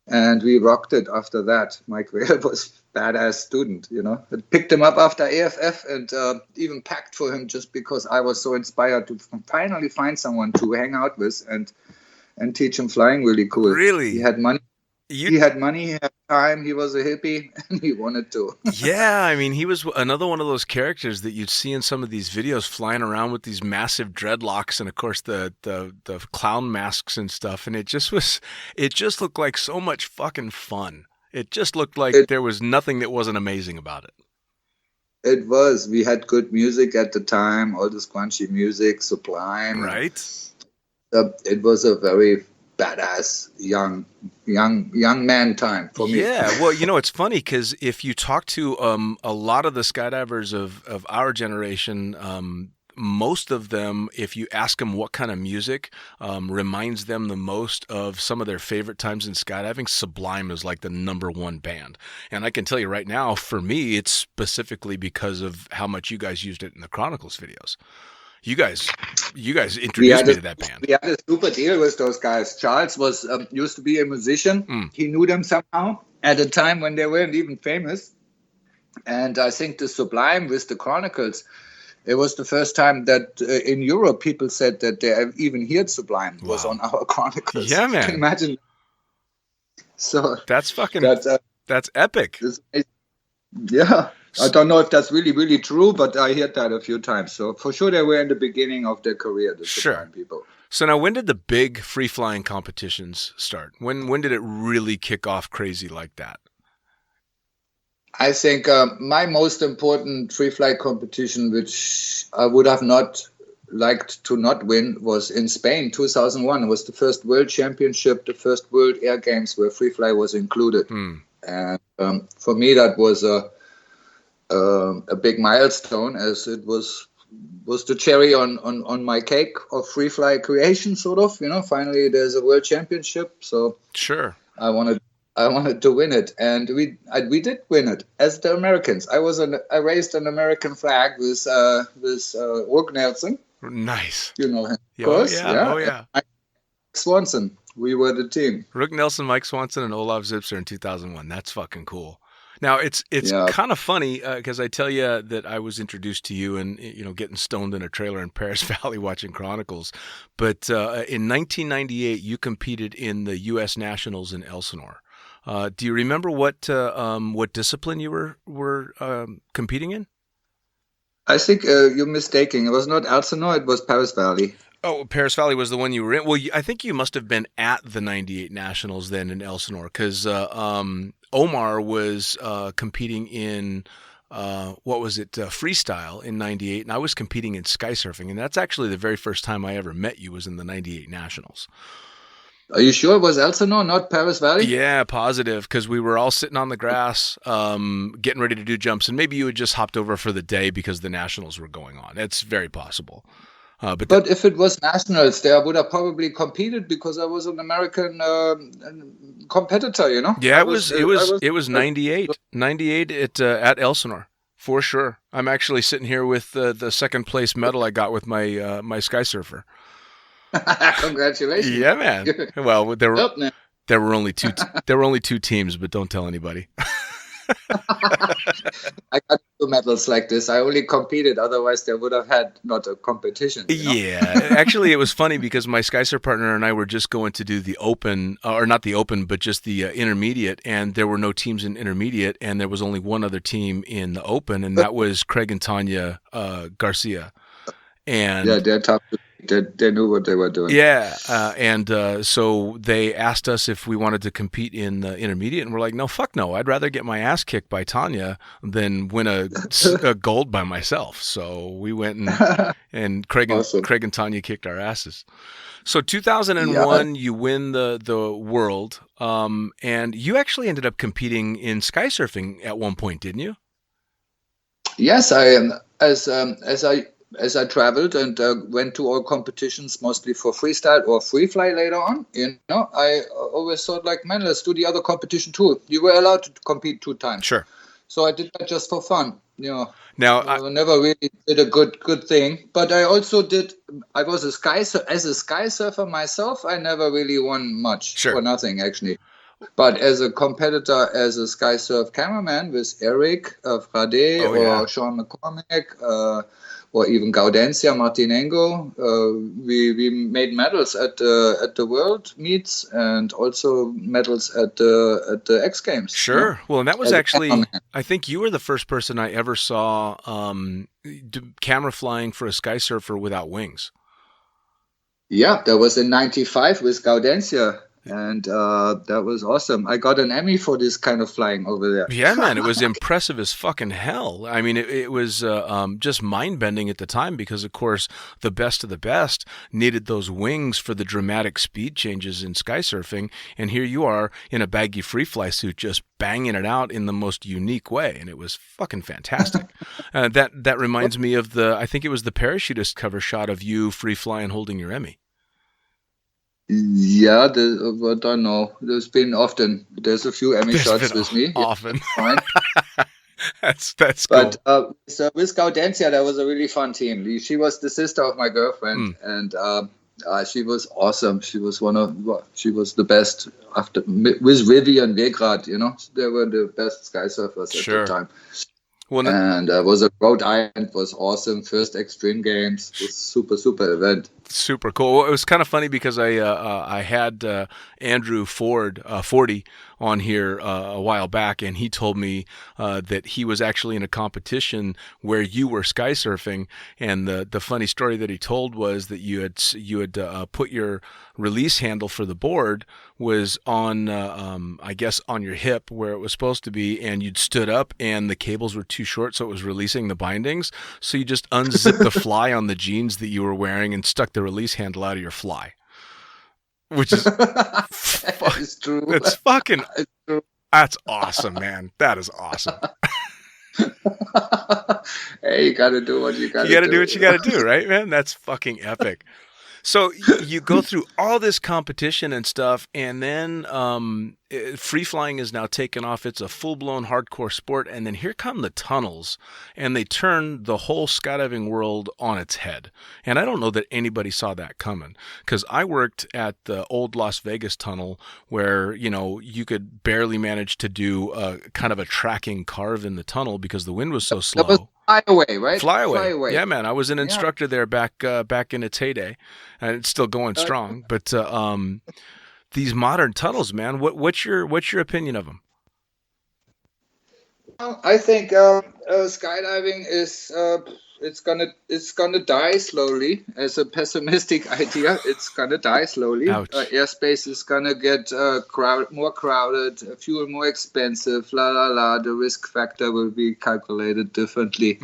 S3: and we rocked it after that. Mike Vale was badass student, I picked him up after AFF and even packed for him just because I was so inspired to finally find someone to hang out with and teach him flying really cool.
S2: Really?
S3: He had money. He had money, he had time, he was a hippie, and he wanted to.
S2: Yeah, he was another one of those characters that you'd see in some of these videos flying around with these massive dreadlocks and, of course, the clown masks and stuff. And it just looked like so much fucking fun. It just looked like there was nothing that wasn't amazing about it.
S3: It was. We had good music at the time, all this crunchy music, Sublime.
S2: Right.
S3: It was a very badass young man time for me.
S2: Yeah, well, it's funny because if you talk to a lot of the skydivers of our generation, most of them, if you ask them what kind of music reminds them the most of some of their favorite times in skydiving, Sublime is like the number one band. And I can tell you right now, for me, it's specifically because of how much you guys used it in the Chronicles videos. You guys introduced me to that band.
S3: We had a super deal with those guys. Charles was used to be a musician. He knew them somehow at a time when they weren't even famous. And I think the Sublime with the Chronicles, it was the first time that in Europe people said that they have even heard Sublime was on our Chronicles.
S2: Yeah, man.
S3: Can you imagine? So
S2: that's fucking that's epic.
S3: Yeah. I don't know if that's really, really true, but I heard that a few times. So for sure they were in the beginning of their career, the Sublime people.
S2: So now when did the big free flying competitions start? When did it really kick off crazy like that?
S3: I think my most important free fly competition, which I would have not liked to not win, was in Spain, 2001. It was the first World Championship, the first World Air Games where free fly was included. And for me, that was a big milestone, as it was the cherry on my cake of free fly creation, sort of. Finally there's a world championship, so sure, I wanted to win it, and we did win it as the Americans. I raised an American flag with Rook Nelson.
S2: Nice.
S3: You know him, of course.
S2: Oh yeah.
S3: Mike Swanson. We were the team.
S2: Rook Nelson, Mike Swanson, and Olav Zipser in 2001. That's fucking cool. Now it's kind of funny because I tell you that I was introduced to you and getting stoned in a trailer in Paris Valley watching Chronicles, but in 1998 you competed in the U.S. Nationals in Elsinore. Do you remember what discipline you were competing in?
S3: I think you're mistaken. It was not Elsinore; it was Paris Valley.
S2: Oh, Paris Valley was the one you were in. Well, I think you must have been at the '98 Nationals then in Elsinore, because Omar was competing in freestyle in '98, and I was competing in sky surfing, and that's actually the very first time I ever met you was in the '98 Nationals.
S3: Are you sure it was Elsinore, not Paris Valley?
S2: Yeah, positive, because we were all sitting on the grass getting ready to do jumps, and maybe you had just hopped over for the day because the Nationals were going on. It's very possible. But if it was Nationals there, I would have probably competed because I was an American competitor, Yeah, it was 98 at Elsinore, for sure. I'm actually sitting here with the second place medal I got with my sky surfer.
S3: Congratulations!
S2: Yeah, man. Well, there were only two teams, but don't tell anybody.
S3: I got 2 medals like this. I only competed, otherwise they would have had not a competition.
S2: Yeah, actually it was funny because my skysurf partner and I were just going to do the open, or not the open, but just the intermediate, and there were no teams in intermediate, and there was only one other team in the open, and that was Craig and Tanya Garcia. And
S3: yeah, they're tough. They knew what they were doing.
S2: Yeah, and so they asked us if we wanted to compete in the intermediate, and we're like, no, fuck no. I'd rather get my ass kicked by Tanya than win a gold by myself. So we went and Craig and Tanya kicked our asses. So 2001, you win the world, and you actually ended up competing in sky surfing at one point, didn't you?
S3: Yes, I am. As I traveled and went to all competitions, mostly for freestyle or free fly later on, I always thought, like, man, let's do the other competition too. You were allowed to compete 2 times. Sure. So I did that just for fun. Now I never really did a good thing, but I also did. I was as a sky surfer myself. I never really won much for nothing, actually. But as a competitor, as a sky surf cameraman with Eric Frade Sean McCormick, or even Gaudencia Martinengo, we made medals at the World Meets and also medals at the X Games.
S2: Sure. Well, and that was actually, I think you were the first person I ever saw camera flying for a sky surfer without wings.
S3: Yeah, that was in '95 with Gaudencia. And that was awesome. I got an Emmy for this kind of flying over there.
S2: Yeah, man, it was impressive as fucking hell. I mean, it was just mind-bending at the time because, of course, the best of the best needed those wings for the dramatic speed changes in sky surfing, and here you are in a baggy free fly suit just banging it out in the most unique way, and it was fucking fantastic. That reminds me of I think it was the parachutist cover shot of you free flying holding your Emmy.
S3: Yeah, but I know there's been often. There's a few Emmy shots with me.
S2: Often.
S3: Yeah,
S2: That's
S3: but
S2: cool.
S3: so with Gaudentia, that was a really fun team. She was the sister of my girlfriend, and she was awesome. She was she was the best after with Vivian Wegrad. You know, they were the best sky surfers at the time.
S2: Well,
S3: and was a Rhode Island was awesome. First Extreme Games was super event.
S2: Super cool. Well, it was kind of funny because I had Andrew Fordy on here a while back, and he told me that he was actually in a competition where you were sky surfing, and the funny story that he told was that you had put your release handle for the board was on I guess on your hip where it was supposed to be, and you'd stood up and the cables were too short, so it was releasing the bindings. So you just unzipped the fly on the jeans that you were wearing and stuck the release handle out of your fly, which is
S3: that is true.
S2: It's fucking. That's awesome, man. That is awesome.
S3: Hey, you gotta do what you gotta do.
S2: You gotta do what you gotta do, right, man? That's fucking epic. So you go through all this competition and stuff, and then free flying is now taken off. It's a full-blown hardcore sport, and then here come the tunnels, and they turn the whole skydiving world on its head. And I don't know that anybody saw that coming, because I worked at the old Las Vegas tunnel where, you know, you could barely manage to do kind of a tracking carve in the tunnel because the wind was so slow.
S3: That was Flyaway, right?
S2: Flyaway. Yeah, man. I was an instructor there back in its heyday, and it's still going strong. But these modern tunnels, man. What's your opinion of them?
S3: Well, I think skydiving is it's gonna die slowly. As a pessimistic idea, it's gonna die slowly. Airspace is gonna get more crowded, fuel more expensive. The risk factor will be calculated differently.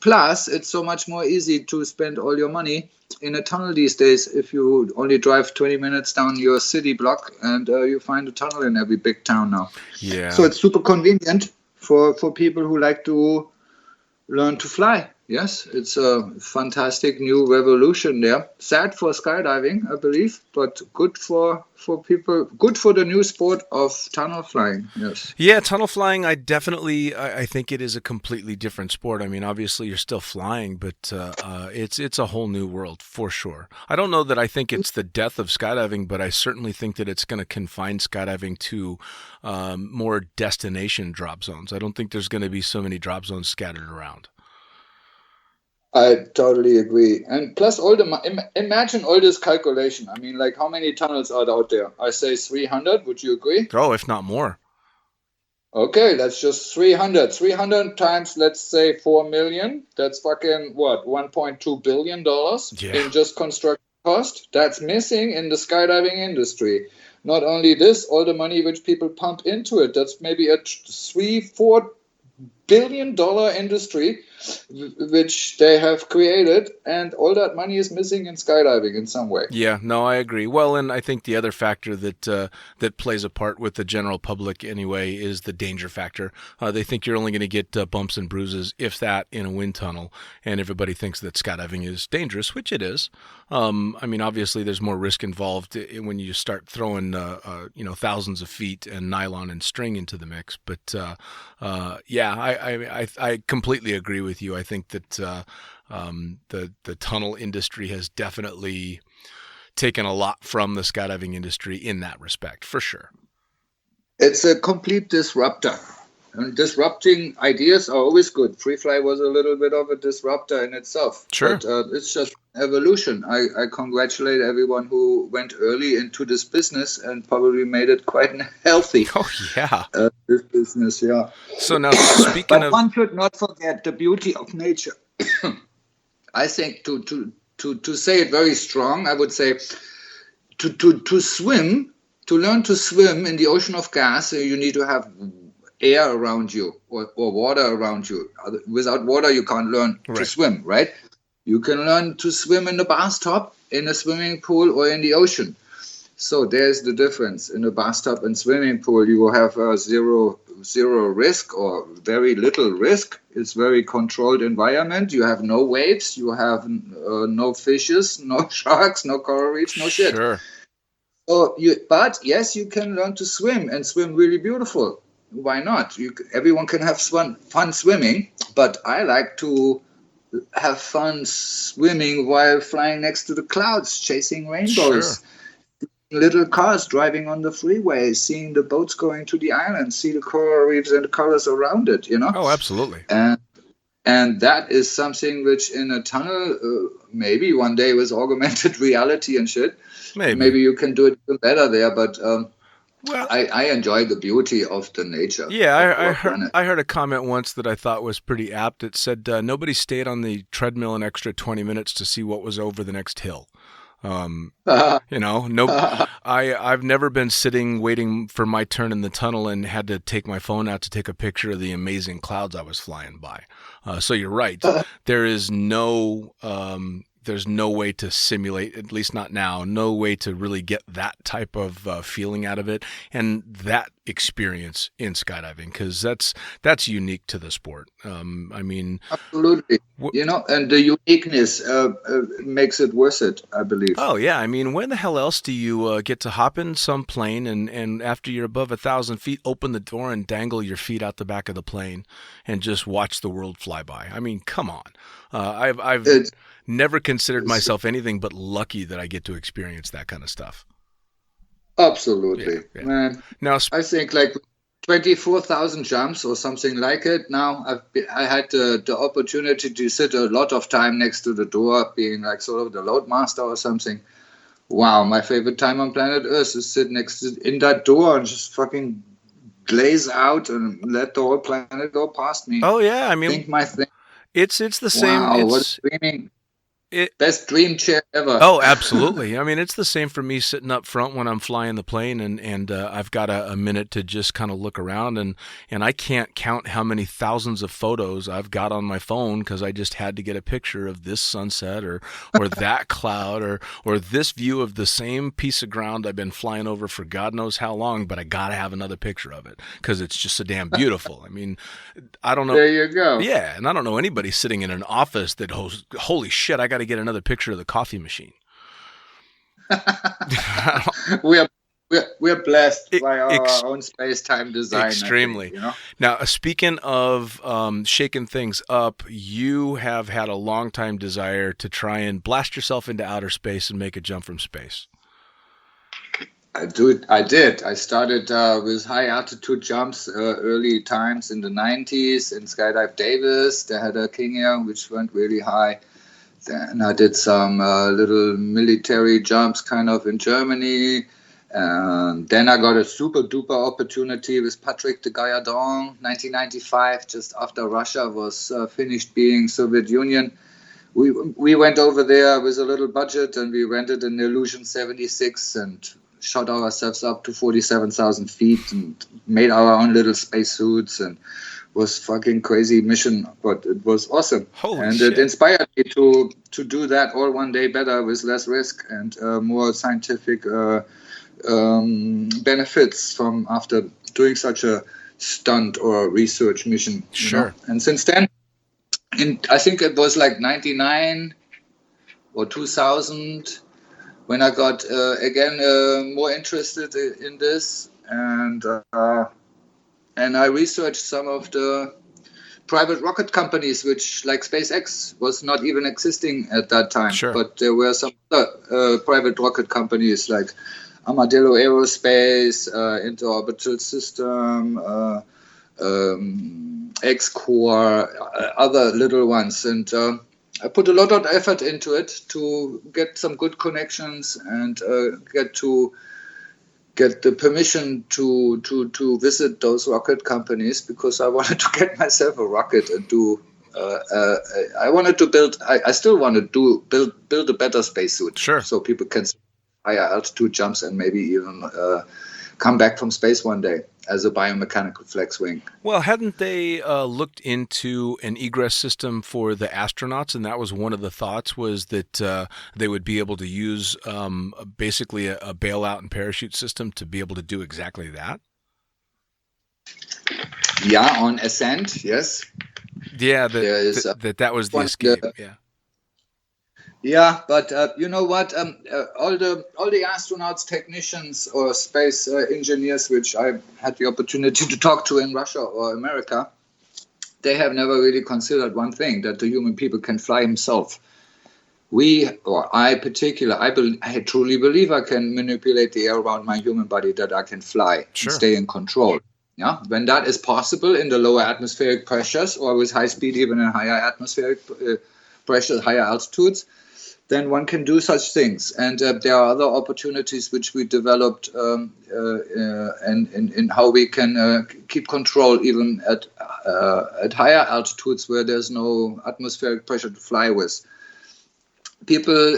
S3: Plus, it's so much more easy to spend all your money in a tunnel these days if you only drive 20 minutes down your city block, and you find a tunnel in every big town now.
S2: Yeah.
S3: So it's super convenient for people who like to learn to fly. Yes, it's a fantastic new revolution there. Sad for skydiving, I believe, but good for people, good for the new sport of tunnel flying. Yes.
S2: Yeah, tunnel flying, I think it is a completely different sport. I mean, obviously you're still flying, but it's a whole new world for sure. I don't know that I think it's the death of skydiving, but I certainly think that it's going to confine skydiving to more destination drop zones. I don't think there's going to be so many drop zones scattered around.
S3: I totally agree. And plus, imagine all this calculation. I mean, like, how many tunnels are out there? I say 300. Would you agree?
S2: Oh, if not more.
S3: Okay, that's just 300. 300 times, let's say, 4 million. That's fucking, what, $1.2 billion in just construction cost? That's missing in the skydiving industry. Not only this, all the money which people pump into it. That's maybe a $3-4 billion industry which they have created, and all that money is missing in skydiving in some way.
S2: Yeah, no, I agree. Well, and I think the other factor that plays a part with the general public anyway is the danger factor. They think you're only going to get bumps and bruises, if that, in a wind tunnel, and everybody thinks that skydiving is dangerous, which it is. I mean, obviously, there's more risk involved when you start throwing, thousands of feet and nylon and string into the mix. But I completely agree with you. I think that the tunnel industry has definitely taken a lot from the skydiving industry in that respect, for sure.
S3: It's a complete disruptor. And disrupting ideas are always good. Freefly was a little bit of a disruptor in itself.
S2: Sure.
S3: But it's just evolution. I congratulate everyone who went early into this business and probably made it quite healthy.
S2: Oh, yeah.
S3: This business, yeah.
S2: So now, speaking of...
S3: one should not forget the beauty of nature. I think to say it very strong, I would say to swim to learn to swim in the ocean of gas, you need to have air around you or water around you. Without water, you can't learn to swim, right? You can learn to swim in the bathtub, in a swimming pool, or in the ocean. So there's the difference. In a bathtub and swimming pool, you will have zero risk or very little risk. It's very controlled environment. You have no waves. You have no fishes, no sharks, no coral reefs, no shit.
S2: Sure.
S3: But yes, you can learn to swim and swim really beautiful. Why not? Everyone can have fun swimming, but I like to have fun swimming while flying next to the clouds, chasing rainbows.
S2: Sure.
S3: Little cars driving on the freeway, seeing the boats going to the island, see the coral reefs and the colors around it,
S2: Oh, absolutely.
S3: And that is something which in a tunnel, maybe one day with augmented reality and shit, maybe you can do it even better there. But well, I enjoy the beauty of the nature.
S2: Yeah, I heard a comment once that I thought was pretty apt. It said, nobody stayed on the treadmill an extra 20 minutes to see what was over the next hill. I've never been sitting waiting for my turn in the tunnel and had to take my phone out to take a picture of the amazing clouds I was flying by. So you're right. There's no way to simulate, at least not now, no way to really get that type of feeling out of it and that experience in skydiving, because that's unique to the sport.
S3: Absolutely. And the uniqueness makes it worth it, I believe.
S2: Oh, yeah. I mean, when the hell else do you get to hop in some plane and after you're above 1,000 feet, open the door and dangle your feet out the back of the plane and just watch the world fly by? I mean, come on. I've never considered myself anything but lucky that I get to experience that kind of stuff.
S3: Absolutely,
S2: yeah.
S3: Man.
S2: Now,
S3: I think like 24,000 jumps or something like it. Now I had the opportunity to sit a lot of time next to the door, being like sort of the load master or something. Wow, my favorite time on planet Earth is sit in that door and just fucking glaze out and let the whole planet go past me.
S2: Oh yeah, I mean,
S3: think my thing.
S2: It's the same.
S3: Wow, what dreaming. Best dream chair ever.
S2: Oh, absolutely. I mean, it's the same for me sitting up front when I'm flying the plane and I've got a minute to just kind of look around and I can't count how many thousands of photos I've got on my phone because I just had to get a picture of this sunset or that cloud or this view of the same piece of ground I've been flying over for God knows how long, but I got to have another picture of it because it's just so damn beautiful. I mean, I don't know.
S3: There you go.
S2: Yeah, and I don't know anybody sitting in an office that, holy shit, I got to get another picture of the coffee machine.
S3: We're blessed by our own space-time design.
S2: Extremely.
S3: Think,
S2: Now, speaking of shaking things up, you have had a long-time desire to try and blast yourself into outer space and make a jump from space.
S3: I did. I started with high-altitude jumps early times in the 90s in Skydive Davis. They had a King Air, which went really high. Then I did some little military jumps kind of in Germany. Then I got a super duper opportunity with Patrick de Gallardon, 1995, just after Russia was finished being Soviet Union. We went over there with a little budget and we rented an Illusion 76 and shot ourselves up to 47,000 feet and made our own little spacesuits and was fucking crazy mission, but it was awesome.
S2: Holy shit.
S3: It inspired me to do that all one day better with less risk and more scientific benefits from after doing such a stunt or research mission.
S2: Sure.
S3: And since then, I think it was like 99 or 2000 when I got again more interested in this and I researched some of the private rocket companies, which like SpaceX was not even existing at that time.
S2: Sure.
S3: But there were some other private rocket companies like Armadillo Aerospace, Interorbital System, X-Core, other little ones. And I put a lot of effort into it to get some good connections and get the permission to visit those rocket companies because I wanted to get myself a rocket and do. I wanted to build. I still want to build a better spacesuit.
S2: Sure.
S3: So people can higher altitude jumps and maybe even come back from space one day as a biomechanical flex wing.
S2: Well, hadn't they looked into an egress system for the astronauts? And that was one of the thoughts, was that they would be able to use basically a bailout and parachute system to be able to do exactly that?
S3: Yeah, on ascent, yes.
S2: Yeah, that was the escape. Yeah.
S3: Yeah, but you know what? All the astronauts, technicians, or space engineers, which I had the opportunity to talk to in Russia or America, they have never really considered one thing: that the human people can fly himself. I truly believe I can manipulate the air around my human body, that I can fly and stay in control. Yeah, when that is possible in the lower atmospheric pressures, or with high speed, even in higher atmospheric pressures, higher altitudes, then one can do such things. And there are other opportunities which we developed in how we can keep control even at higher altitudes where there's no atmospheric pressure to fly with. People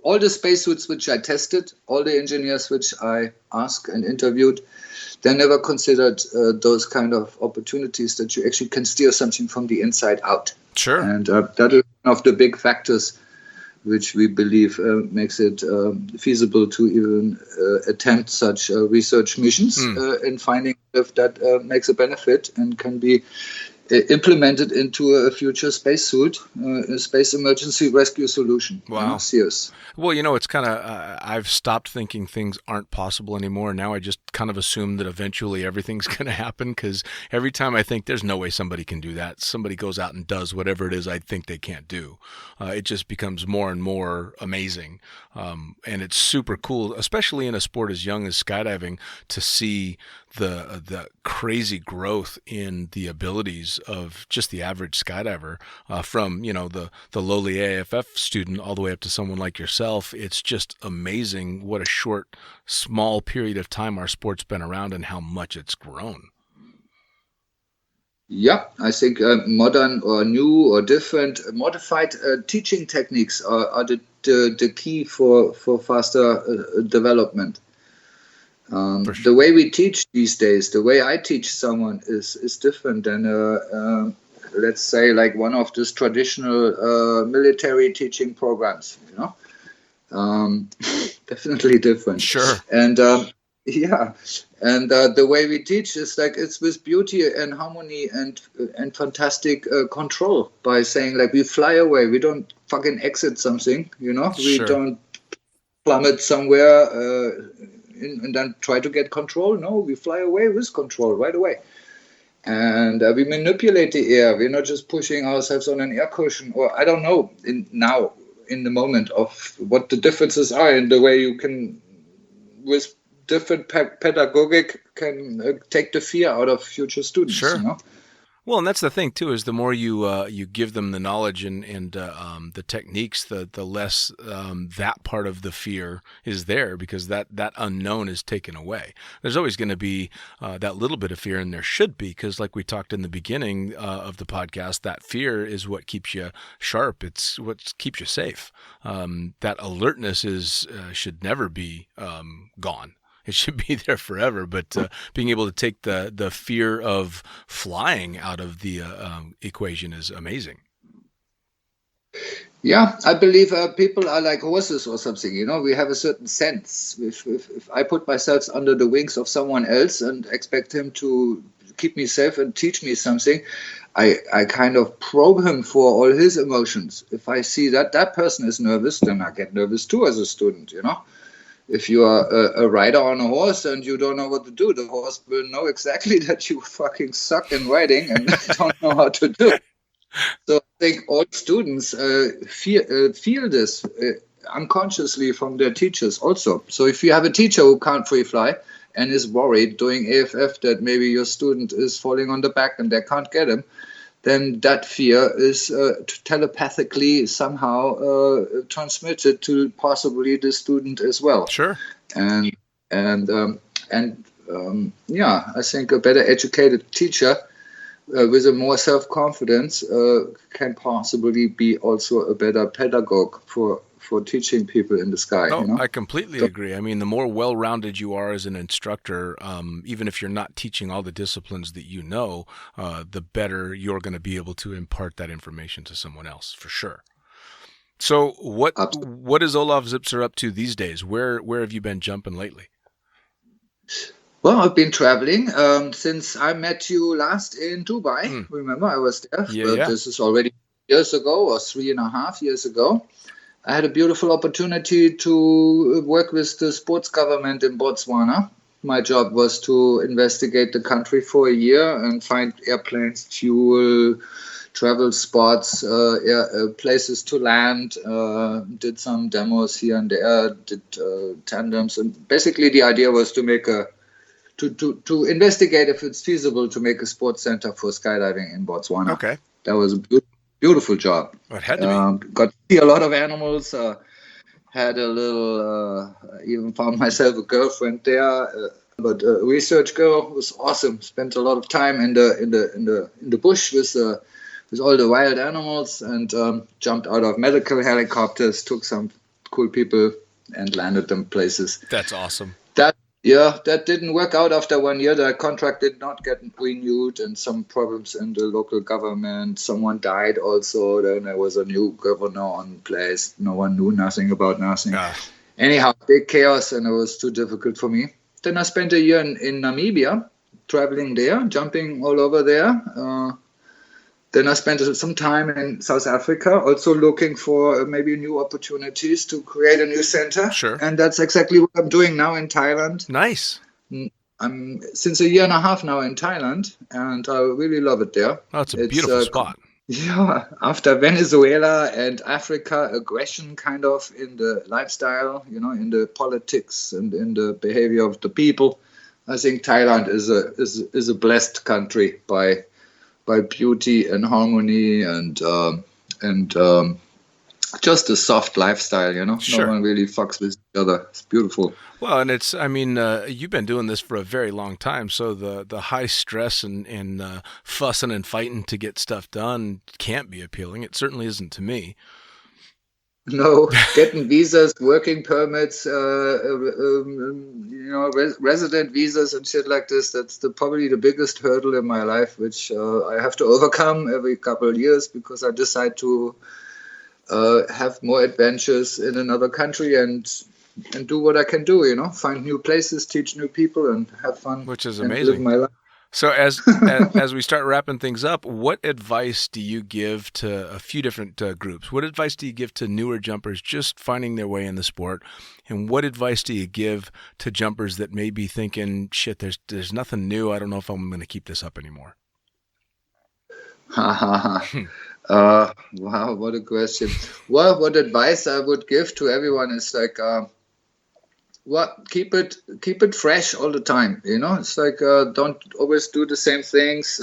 S3: all the spacesuits which I tested, all the engineers which I asked and interviewed, they never considered those kind of opportunities, that you actually can steer something from the inside out.
S2: Sure.
S3: And that is one of the big factors which we believe makes it feasible to even attempt such research missions in finding if that makes a benefit and can be implemented into a future spacesuit, a space emergency rescue solution.
S2: Wow.
S3: Serious.
S2: Well, it's kind of, I've stopped thinking things aren't possible anymore. Now I just kind of assume that eventually everything's going to happen, because every time I think there's no way somebody can do that, somebody goes out and does whatever it is I think they can't do. It just becomes more and more amazing. And it's super cool, especially in a sport as young as skydiving, to see the crazy growth in the abilities of just the average skydiver, from the lowly AFF student all the way up to someone like yourself. It's just amazing what a short, small period of time our sport's been around and how much it's grown.
S3: Yeah, I think modern or new or different modified teaching techniques are the key for faster development.
S2: Sure.
S3: The way we teach these days, the way I teach someone is different than, let's say, like one of these traditional military teaching programs, definitely different.
S2: Sure.
S3: And and the way we teach is like, it's with beauty and harmony and fantastic control, by saying like, we fly away, we don't fucking exit something, we
S2: Sure.
S3: don't plummet somewhere and then try to get control. No, we fly away with control right away. And we manipulate the air. We're not just pushing ourselves on an air cushion, or I don't know in the moment of what the differences are in the way you can, with different pedagogic, can take the fear out of future students.
S2: Sure. Well, and that's the thing too, is the more you give them the knowledge and the techniques, the less that part of the fear is there, because that unknown is taken away. There's always going to be that little bit of fear, and there should be, because like we talked in the beginning of the podcast, that fear is what keeps you sharp. It's what keeps you safe. That alertness should never be gone. It should be there forever, but being able to take the fear of flying out of the equation is amazing.
S3: Yeah, I believe people are like horses or something. We have a certain sense. If I put myself under the wings of someone else and expect him to keep me safe and teach me something, I kind of probe him for all his emotions. If I see that person is nervous, then I get nervous too as a student, If you are a rider on a horse and you don't know what to do, the horse will know exactly that you fucking suck in riding and don't know how to do it. So I think all students feel this unconsciously from their teachers also. So if you have a teacher who can't free fly and is worried doing AFF that maybe your student is falling on the back and they can't get him, then that fear is telepathically somehow transmitted to possibly the student as well.
S2: Sure.
S3: And I think a better educated teacher with a more self-confidence can possibly be also a better pedagogue for for teaching people in the sky.
S2: No,
S3: You know.
S2: I completely agree. I mean, the more well-rounded you are as an instructor, even if you're not teaching all the disciplines that you know, the better you're going to be able to impart that information to someone else, for sure. So, what is Olav Zipser up to these days? Where have you been jumping lately?
S3: Well, I've been traveling since I met you last in Dubai. Remember, I was there, but this is already years ago, or 3.5 years ago. I had a beautiful opportunity to work with the sports government in Botswana. My job was to investigate the country for a year and find airplanes, fuel, travel spots, places to land, did some demos here and there, did tandems. And basically the idea was to make to investigate if it's feasible to make a sports center for skydiving in Botswana.
S2: Okay.
S3: That was a beautiful job.
S2: It had to be.
S3: Got to see a lot of animals. Had a little, even found myself a girlfriend there. But a research girl was awesome. Spent a lot of time in the bush with all the wild animals, and jumped out of medical helicopters, took some cool people, and landed them places.
S2: That's awesome.
S3: That didn't work out after 1 year. The contract did not get renewed, and some problems in the local government. Someone died also. Then there was a new governor on place. No one knew nothing about nothing. Anyhow, big chaos, and it was too difficult for me. Then I spent a year in Namibia, traveling there, jumping all over there. Then I spent some time in South Africa, also looking for maybe new opportunities to create a new center.
S2: Sure.
S3: And that's exactly what I'm doing now in Thailand.
S2: Nice.
S3: I'm since 1.5 years now in Thailand, and I really love it there.
S2: Oh, it's a beautiful spot.
S3: Yeah, after Venezuela and Africa, aggression kind of in the lifestyle, in the politics and in the behavior of the people, I think Thailand is a blessed country by beauty and harmony and just a soft lifestyle,
S2: Sure.
S3: No one really fucks with each other. It's beautiful.
S2: Well, and you've been doing this for a very long time, so the high stress and fussing and fighting to get stuff done can't be appealing. It certainly isn't to me.
S3: No, getting visas, working permits, resident visas and shit like this, that's probably the biggest hurdle in my life, which I have to overcome every couple of years because I decide to have more adventures in another country and do what I can do, find new places, teach new people, and have fun.
S2: Which is
S3: and
S2: amazing.
S3: Live my life.
S2: So as we start wrapping things up, what advice do you give to a few different groups? What advice do you give to newer jumpers just finding their way in the sport? And what advice do you give to jumpers that may be thinking, shit, there's nothing new. I don't know if I'm going to keep this up anymore.
S3: Wow, what a question. Well, what advice I would give to everyone is like, keep it fresh all the time. It's like don't always do the same things.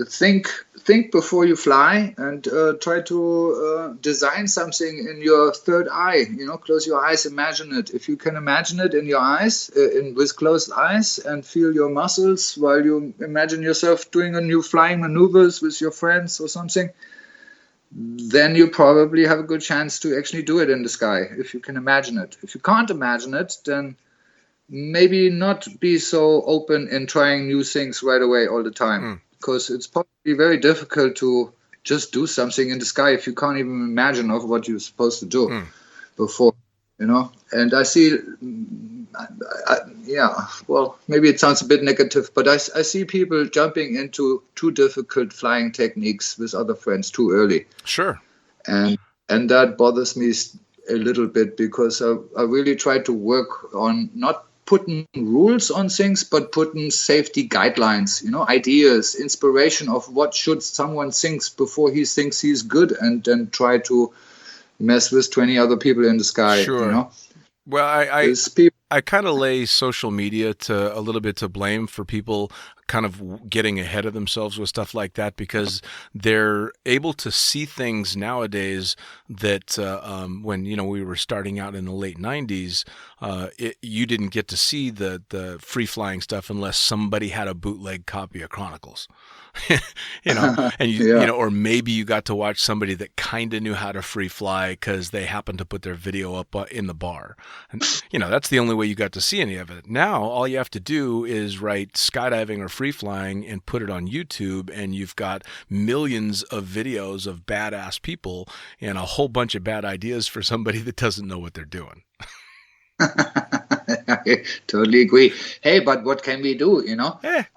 S3: Think before you fly, and try to design something in your third eye. Close your eyes, imagine it. If you can imagine it in your eyes, with closed eyes, and feel your muscles while you imagine yourself doing a new flying maneuvers with your friends or something, then you probably have a good chance to actually do it in the sky, if you can imagine it. If you can't imagine it, then maybe not be so open in trying new things right away all the time, because it's probably very difficult to just do something in the sky if you can't even imagine of what you're supposed to do before, And I see, well, maybe it sounds a bit negative, but I see people jumping into too difficult flying techniques with other friends too early.
S2: Sure.
S3: And that bothers me a little bit, because I really try to work on not putting rules on things, but putting safety guidelines, ideas, inspiration of what should someone think before he thinks he's good, and then try to mess with 20 other people in the sky.
S2: Sure. Well, I kind of lay social media a little bit to blame for people kind of getting ahead of themselves with stuff like that because they're able to see things nowadays that when we were starting out in the late 90s, you didn't get to see the free flying stuff unless somebody had a bootleg copy of Chronicles. And or maybe you got to watch somebody that kind of knew how to free fly because they happened to put their video up in the bar. And, that's the only way you got to see any of it. Now, all you have to do is write skydiving or free flying and put it on YouTube, and you've got millions of videos of badass people and a whole bunch of bad ideas for somebody that doesn't know what they're doing.
S3: I totally agree. Hey, but what can we do?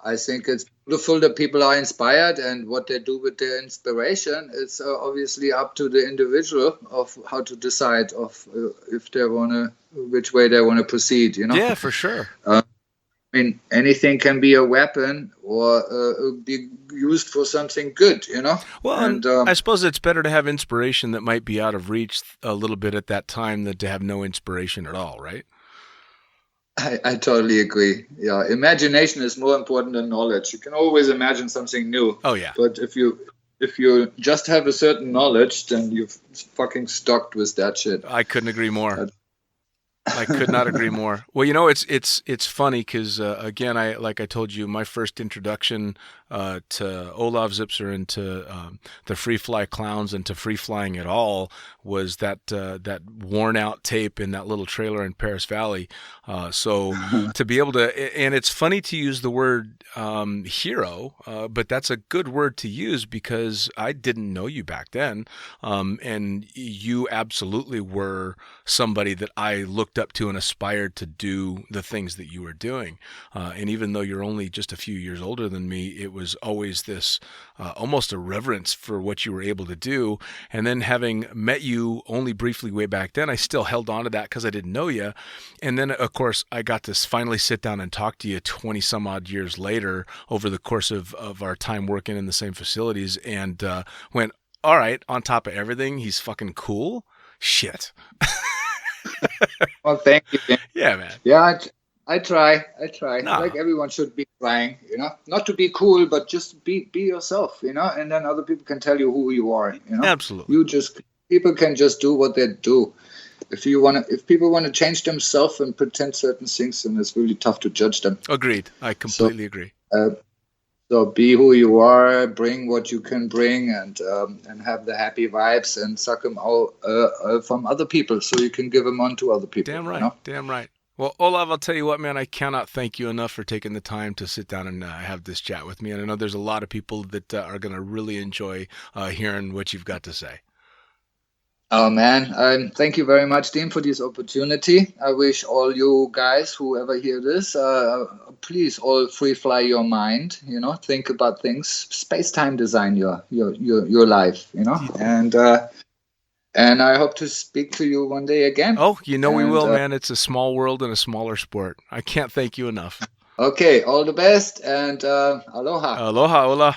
S3: I think it's beautiful that people are inspired, and what they do with their inspiration is obviously up to the individual of how to decide of if they which way they want to proceed.
S2: Yeah, for sure.
S3: Anything can be a weapon or be used for something good.
S2: Well, and I suppose it's better to have inspiration that might be out of reach a little bit at that time than to have no inspiration at all, right?
S3: I totally agree. Yeah, imagination is more important than knowledge. You can always imagine something new.
S2: Oh yeah.
S3: But if you just have a certain knowledge, then you're fucking stuck with that shit.
S2: I couldn't agree more. I could not agree more. Well, it's funny because again, like I told you, my first introduction to Olav Zipser and to the Free Fly Clowns and to free flying at all was that worn out tape in that little trailer in Paris Valley. So to be able to, and it's funny to use the word hero, but that's a good word to use because I didn't know you back then, and you absolutely were somebody that I looked up to and aspired to do the things that you were doing. And even though you're only just a few years older than me, it was always this almost a reverence for what you were able to do. And then having met you only briefly way back then, I still held on to that because I didn't know you. And then, of course, I got to finally sit down and talk to you 20 some odd years later over the course of our time working in the same facilities, and went, all right, on top of everything, he's fucking cool. Shit.
S3: Well, thank you, Dan.
S2: Yeah, man.
S3: Yeah, I try.
S2: No.
S3: Like everyone should be trying, not to be cool, but just be yourself, and then other people can tell you who you are,
S2: Absolutely.
S3: People can just do what they do. If people want to change themselves and pretend certain things, then it's really tough to judge them.
S2: Agreed. I completely agree.
S3: So be who you are, bring what you can bring, and have the happy vibes, and suck them out from other people, so you can give them on to other people.
S2: Damn right. Damn right. Well, Olav, I'll tell you what, man, I cannot thank you enough for taking the time to sit down and have this chat with me. And I know there's a lot of people that are going to really enjoy hearing what you've got to say.
S3: Oh, man. Thank you very much, Dean, for this opportunity. I wish all you guys, whoever hear this, please all free fly your mind, think about things, space-time design your life, and I hope to speak to you one day again.
S2: Oh, we will, man. It's a small world and a smaller sport. I can't thank you enough.
S3: Okay, all the best, and aloha.
S2: Aloha, Ola.